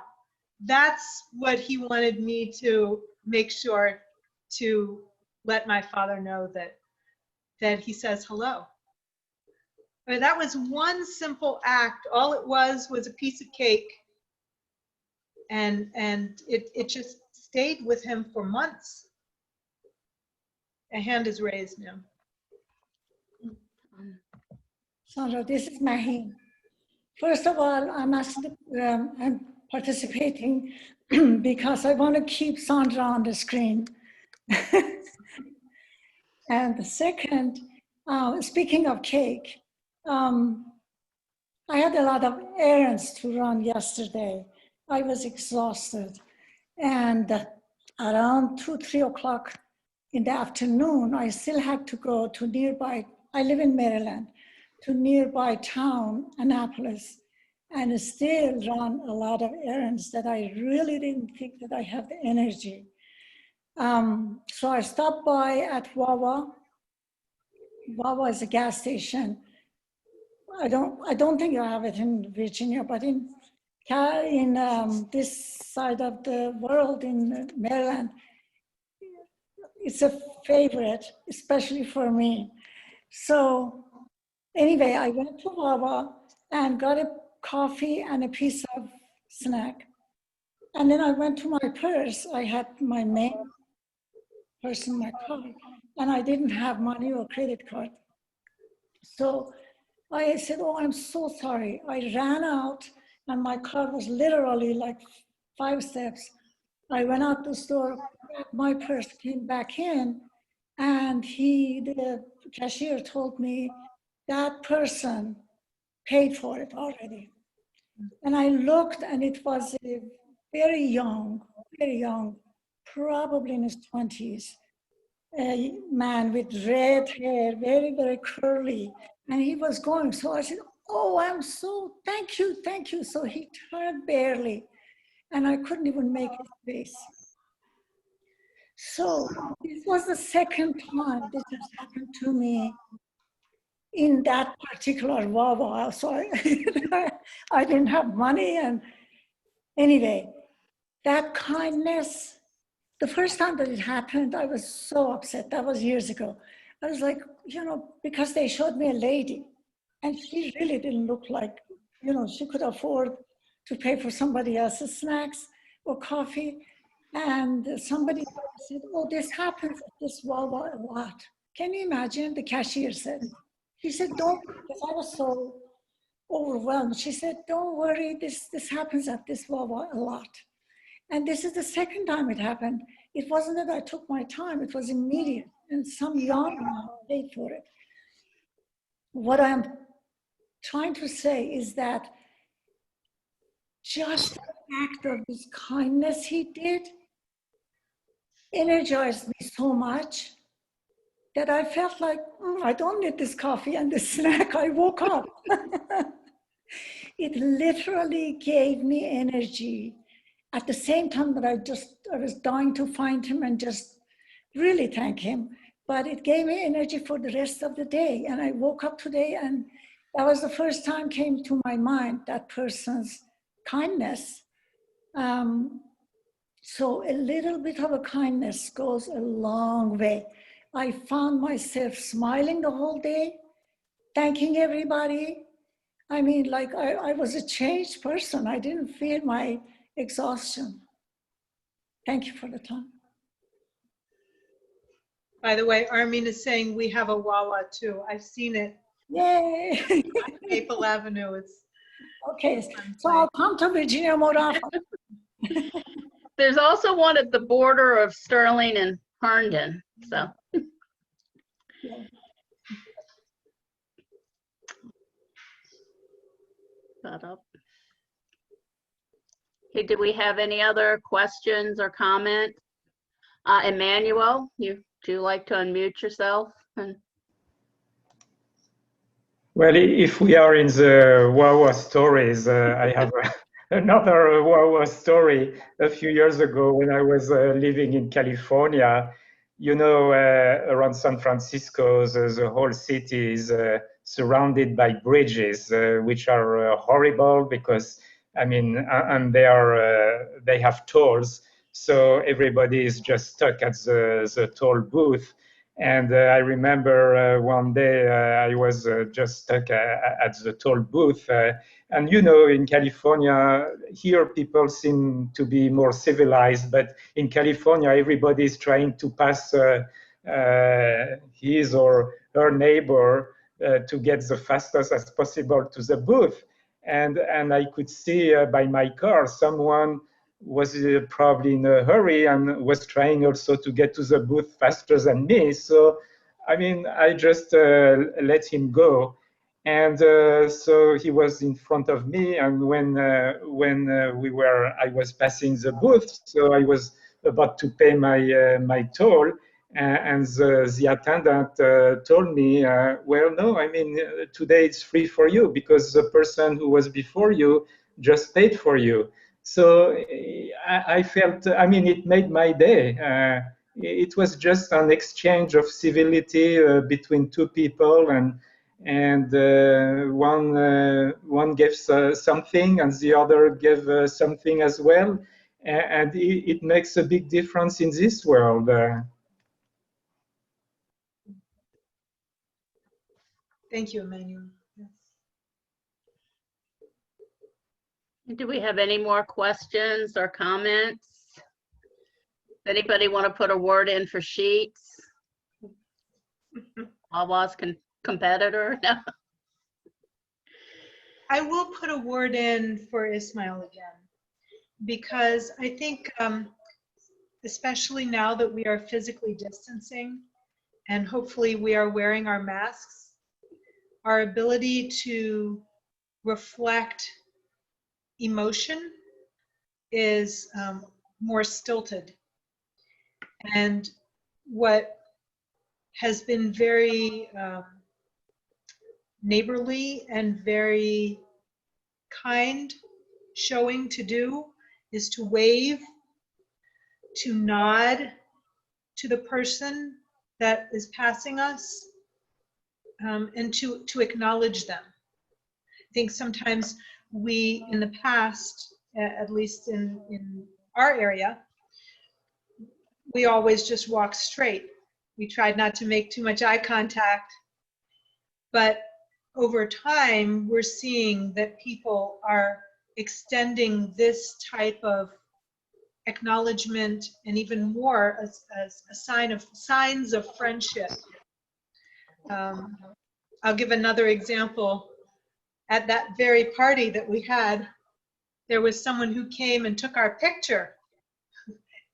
That's what he wanted me to make sure to let my father know, that he says hello. I mean, that was one simple act. All it was a piece of cake. And it just stayed with him for months. A hand is raised now. Sandra, this is Maheen. First of all, I'm participating because I want to keep Sandra on the screen. And the second, speaking of cake, I had a lot of errands to run yesterday. I was exhausted. And around 2, 3 o'clock in the afternoon, I still had to go to nearby, I live in Maryland, to nearby town, Annapolis, and still run a lot of errands that I really didn't think that I have the energy. So I stopped by at Wawa. Wawa is a gas station. I don't think you have it in Virginia, but in this side of the world, in Maryland, it's a favorite, especially for me. So anyway, I went to Wawa and got a coffee and a piece of snack. And then I went to my purse. I had my main purse in my car, and I didn't have money or credit card. So I said, oh, I'm so sorry. I ran out and my car was literally like 5 steps. I went out the store, grabbed my purse, came back in, and the cashier told me that person paid for it already. And I looked, and it was a very young, probably in his 20s, a man with red hair, very, very curly. And he was going. So I said, oh, thank you. So he turned barely, and I couldn't even make his face. So this was the second time this has happened to me in that particular Wawa. So I didn't have money. And anyway, that kindness, the first time that it happened, I was so upset. That was years ago. I was like, because they showed me a lady, and she really didn't look like, she could afford to pay for somebody else's snacks or coffee. And somebody said, oh, this happens at this Wawa a lot. Can you imagine? The cashier said. She said, don't, because I was so overwhelmed. She said, don't worry, this happens at this Wawa a lot. And this is the second time it happened. It wasn't that I took my time, it was immediate, and some young man paid for it. What I'm trying to say is that just the act of this kindness he did energized me so much that I felt like, I don't need this coffee and this snack. I woke up. It literally gave me energy. At the same time that I was dying to find him and just really thank him. But it gave me energy for the rest of the day. And I woke up today, and that was the first time came to my mind, that person's kindness. So a little bit of a kindness goes a long way. I found myself smiling the whole day, thanking everybody. I mean, like I was a changed person. I didn't feel my exhaustion. Thank you for the time. By the way, Armin is saying we have a Wawa too. I've seen it. Yay! On Maple Avenue. It's okay, so I'll come to Virginia more often. There's also one at the border of Sterling and Herndon, so. Yeah. Shut up. Okay, do we have any other questions or comments? Emmanuel, would you like to unmute yourself? And Well, if we are in the Wawa stories, I have another Wawa story. A few years ago, when I was living in California, you know, around San Francisco, the whole city is surrounded by bridges, which are horrible because, I mean, and they have tolls, so everybody is just stuck at the toll booth. And I remember one day I was just stuck at the toll booth. And you know, in California, here people seem to be more civilized, but in California, everybody is trying to pass his or her neighbor to get the fastest as possible to the booth. And I could see by my car someone was probably in a hurry and was trying also to get to the booth faster than me. So, I mean, I just let him go. And so he was in front of me. And when I was passing the booth, so I was about to pay my toll. And the attendant told me, well, no, I mean, today it's free for you because the person who was before you just paid for you. So I felt, I mean, it made my day. It was just an exchange of civility between two people, and one gave something, and the other gave something as well, and it makes a big difference in this world. Thank you, Emmanuel. Yes. Do we have any more questions or comments? Anybody want to put a word in for Sheets? Wawa's competitor? No. I will put a word in for Ismail again, because I think, especially now that we are physically distancing and hopefully we are wearing our masks, our ability to reflect emotion is more stilted. And what has been very neighborly and very kind showing to do is to wave, to nod to the person that is passing us, and to acknowledge them. I think sometimes we, in the past, at least in our area, we always just walked straight. We tried not to make too much eye contact, but over time, we're seeing that people are extending this type of acknowledgement and even more as a signs of friendship. I'll give another example. At that very party that we had, there was someone who came and took our picture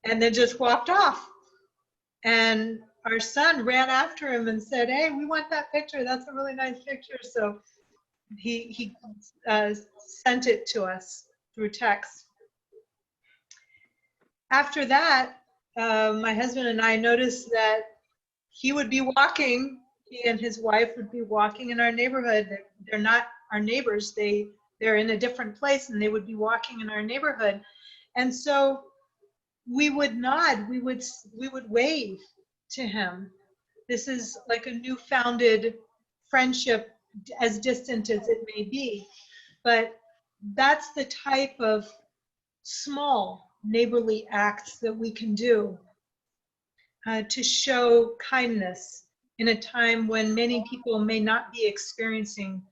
and then just walked off. And our son ran after him and said, "Hey, we want that picture. That's a really nice picture." So he sent it to us through text. After that, my husband and I noticed that he would be walking, he and his wife would be walking in our neighborhood. They're not our neighbors. They're in a different place, and they would be walking in our neighborhood. And so we would nod, we would wave to him. This is like a new-founded friendship, as distant as it may be. But that's the type of small neighborly acts that we can do to show kindness in a time when many people may not be experiencing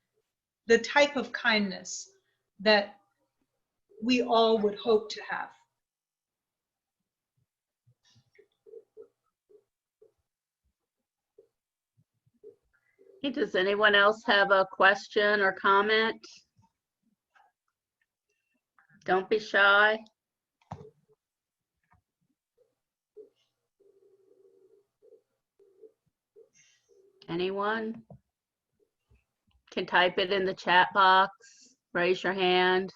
the type of kindness that we all would hope to have. Hey, does anyone else have a question or comment? Don't be shy. Anyone? Can type it in the chat box, raise your hand.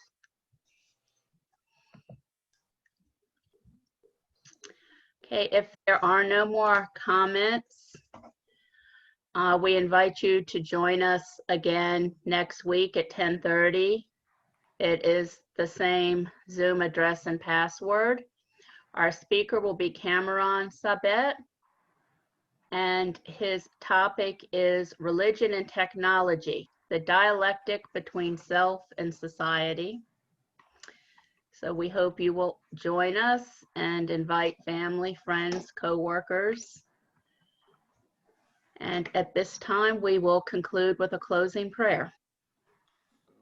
Okay, if there are no more comments, We invite you to join us again next week at 10:30. It is the same Zoom address and password. Our speaker will be Cameron Sabet, and his topic is Religion and Technology, the dialectic between self and society. So we hope you will join us and invite family, friends, co-workers. And at this time, we will conclude with a closing prayer.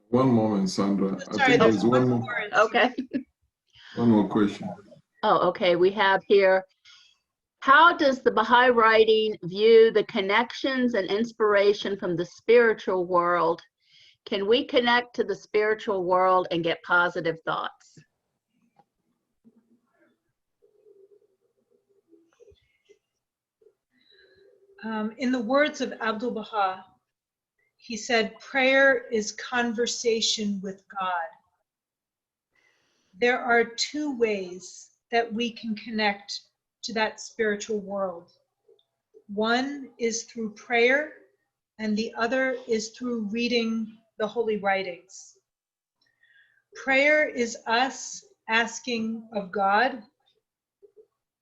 One moment, Sandra. I Sorry, think there's there's one one more, more. Okay. one more question. Oh, okay. We have here, how does the Baha'i writing view the connections and inspiration from the spiritual world? Can we connect to the spiritual world and get positive thoughts? In the words of Abdul Baha, he said, prayer is conversation with God. There are two ways that we can connect to that spiritual world. One is through prayer, and the other is through reading the holy writings. Prayer is us asking of God,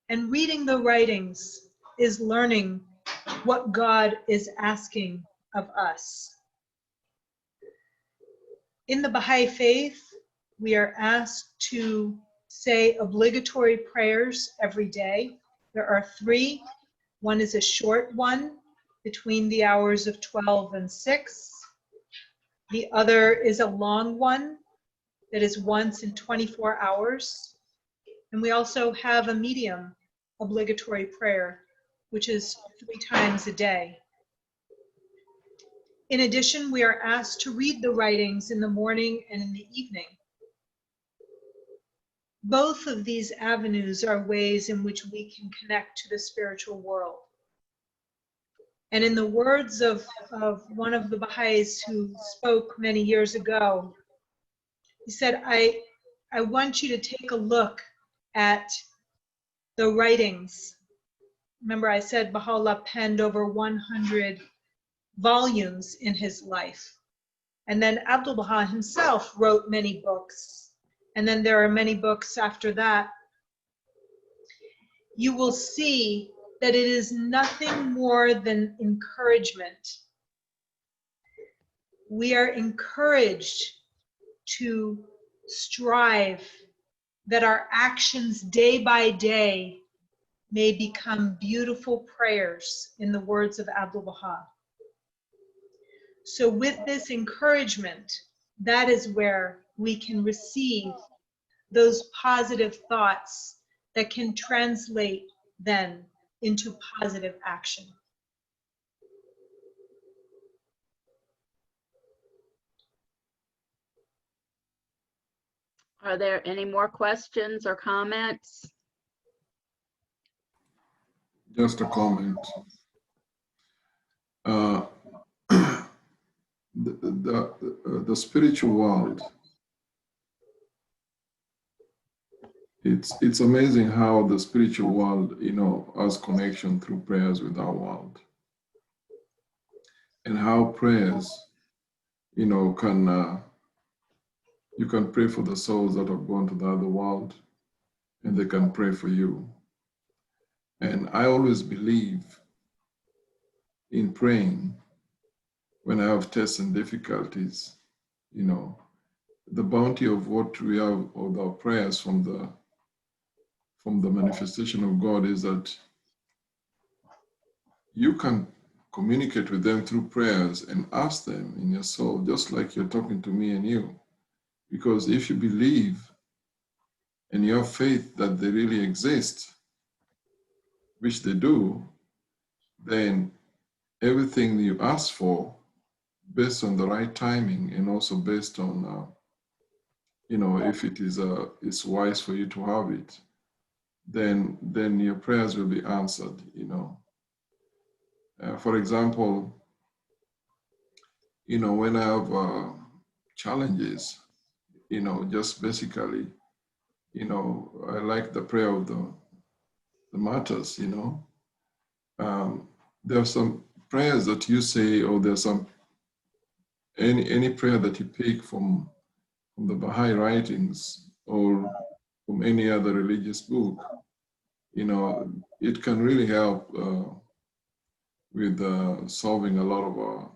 and reading the writings is learning what God is asking of us. In the Baha'i faith, we are asked to say obligatory prayers every day. There are 3. One is a short one between the hours of 12 and 6. The other is a long one that is once in 24 hours. And we also have a medium obligatory prayer, which is 3 times a day. In addition, we are asked to read the writings in the morning and in the evening. Both of these avenues are ways in which we can connect to the spiritual world. And in the words of one of the Baha'is who spoke many years ago, he said, I want you to take a look at the writings. Remember, I said Baha'u'llah penned over 100 volumes in his life. And then Abdul Baha himself wrote many books. And then there are many books after that. You will see that it is nothing more than encouragement. We are encouraged to strive that our actions day by day may become beautiful prayers, in the words of Abdul Baha. So with this encouragement, that is where we can receive those positive thoughts that can translate then into positive action. Are there any more questions or comments? Just a comment. The spiritual world, it's amazing how the spiritual world, has connection through prayers with our world, and how prayers, you can pray for the souls that have gone to the other world, and they can pray for you. And I always believe in praying when I have tests and difficulties. The bounty of what we have, of our prayers from the manifestation of God, is that you can communicate with them through prayers and ask them in your soul, just like you're talking to me and you. Because if you believe and you have faith that they really exist, which they do, then everything you ask for, based on the right timing, and also based on, if it is it's wise for you to have it, then your prayers will be answered. For example, when I have challenges, just basically, I like the prayer of the martyrs. There are some prayers that you say, or there's some any prayer that you pick from the Baha'i writings or from any other religious book, you know, it can really help with solving a lot of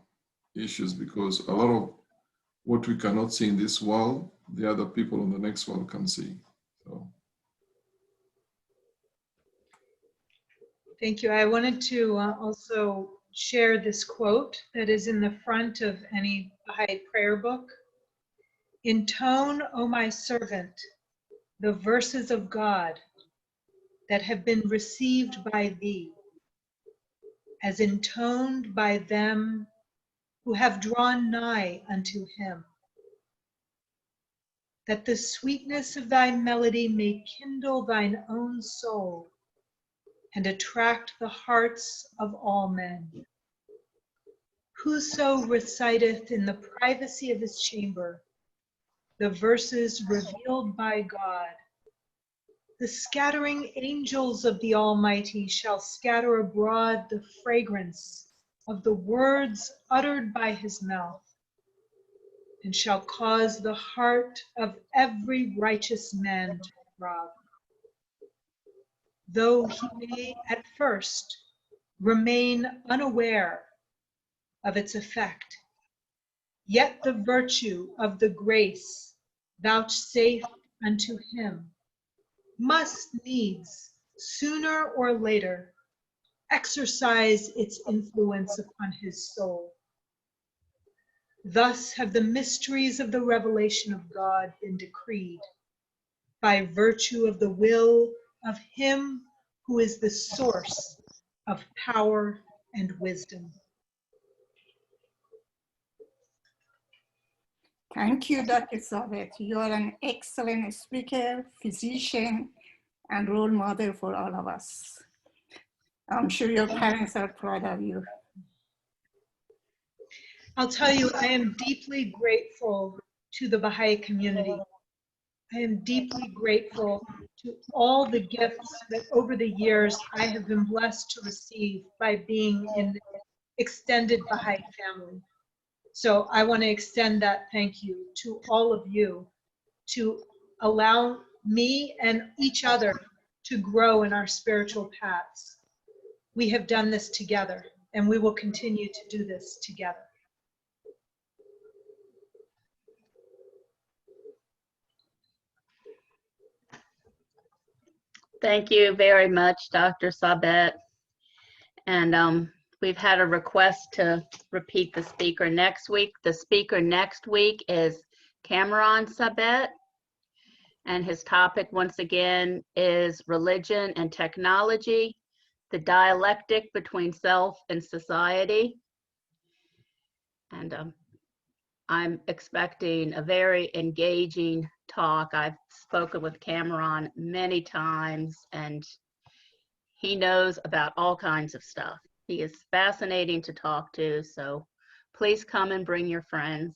issues, because a lot of what we cannot see in this world, the other people in the next world can see. So. Thank you. I wanted to also share this quote that is in the front of any Baha'i prayer book. Intone, O my servant, the verses of God that have been received by thee, as intoned by them who have drawn nigh unto him, that the sweetness of thy melody may kindle thine own soul and attract the hearts of all men. Whoso reciteth in the privacy of his chamber the verses revealed by God, the scattering angels of the Almighty shall scatter abroad the fragrance of the words uttered by his mouth, and shall cause the heart of every righteous man to throb. Though he may at first remain unaware of its effect, yet the virtue of the grace vouchsafed unto him must needs, sooner or later, exercise its influence upon his soul. Thus have the mysteries of the revelation of God been decreed, by virtue of the will of him who is the source of power and wisdom. Thank you, Dr. Sabet. You are an excellent speaker, physician, and role model for all of us. I'm sure your parents are proud of you. I'll tell you, I am deeply grateful to the Baha'i community. I am deeply grateful to all the gifts that over the years I have been blessed to receive by being in the extended Baha'i family. So I want to extend that thank you to all of you to allow me and each other to grow in our spiritual paths. We have done this together, and we will continue to do this together. Thank you very much, Dr. Sabet. And we've had a request to repeat the speaker next week. The speaker next week is Cameron Sabet, and his topic once again is religion and technology, the dialectic between self and society. And I'm expecting a very engaging talk. I've spoken with Cameron many times, and he knows about all kinds of stuff. He is fascinating to talk to, so please come and bring your friends.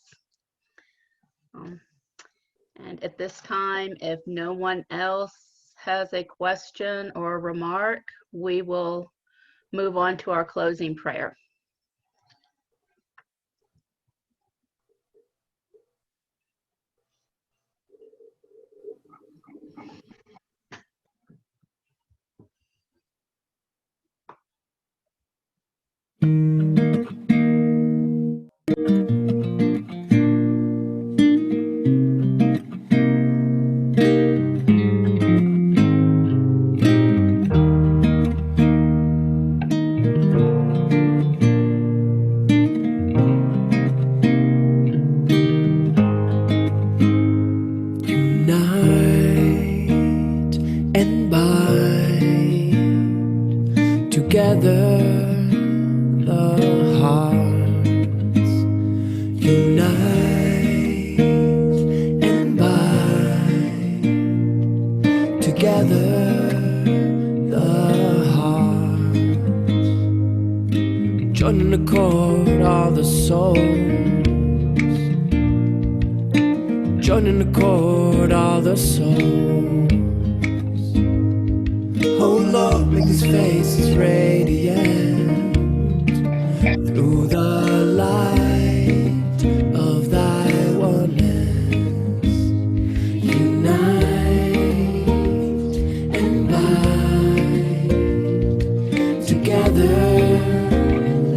And at this time, if no one else has a question or remark, we will move on to our closing prayer. Unite and bind together the hearts. Unite and bind together the hearts. Join in the chord all the souls. Join in the chord all the souls. Oh Lord, make His faces radiant. through the light of thy oneness, unite and bind together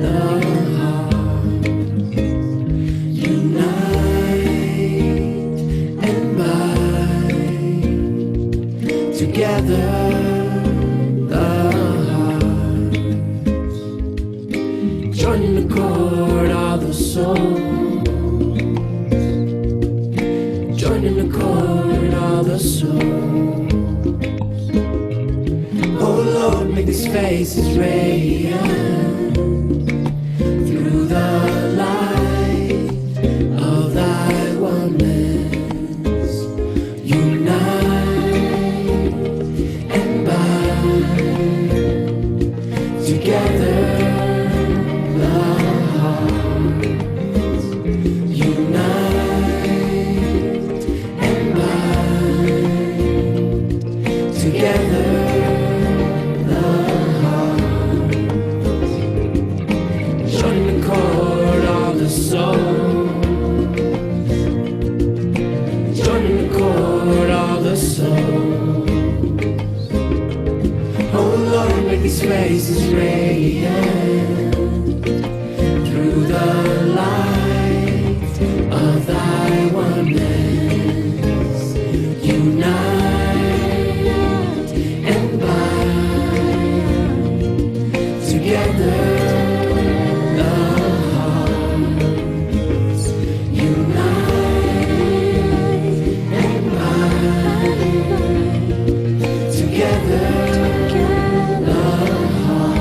the heart, unite and bind together the heart, join in the chord of the soul, join in the chord of the soul. Oh Lord, make these faces radiant through the light of thy oneness, unite and bind together the hearts, unite and bind together the hearts, join the chord of the soul, join the chord of the soul. Oh Lord, make these faces radiant through the light of thy oneness, unite and bind together the hearts, unite and bind together the heart,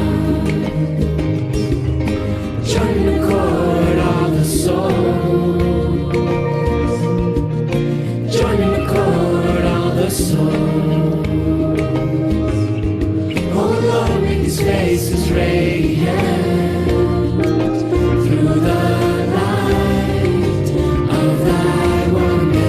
join the chord of the soul, join the chord of the soul. Oh Lord, make these faces radiant through the light of thy oneness.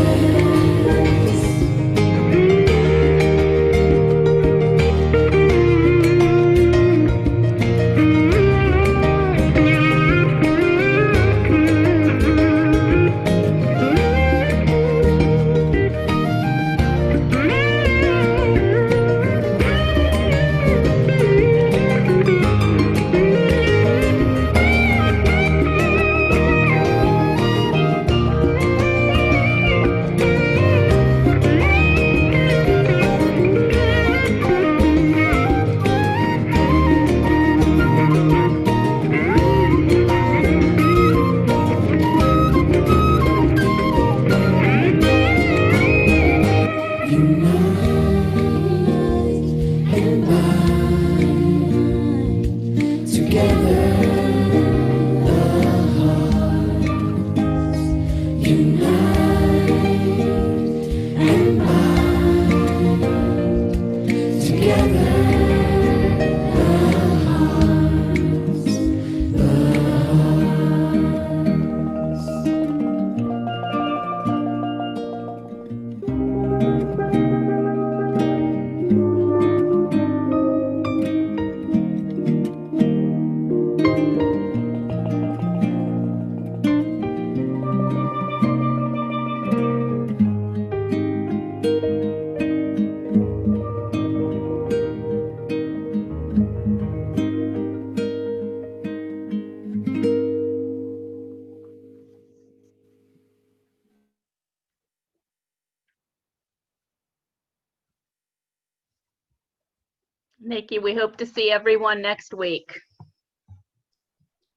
Nikki, we hope to see everyone next week.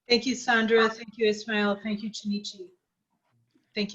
Thank you, Sandra. Thank you, Ismail. Thank you, Chinichi. Thank you.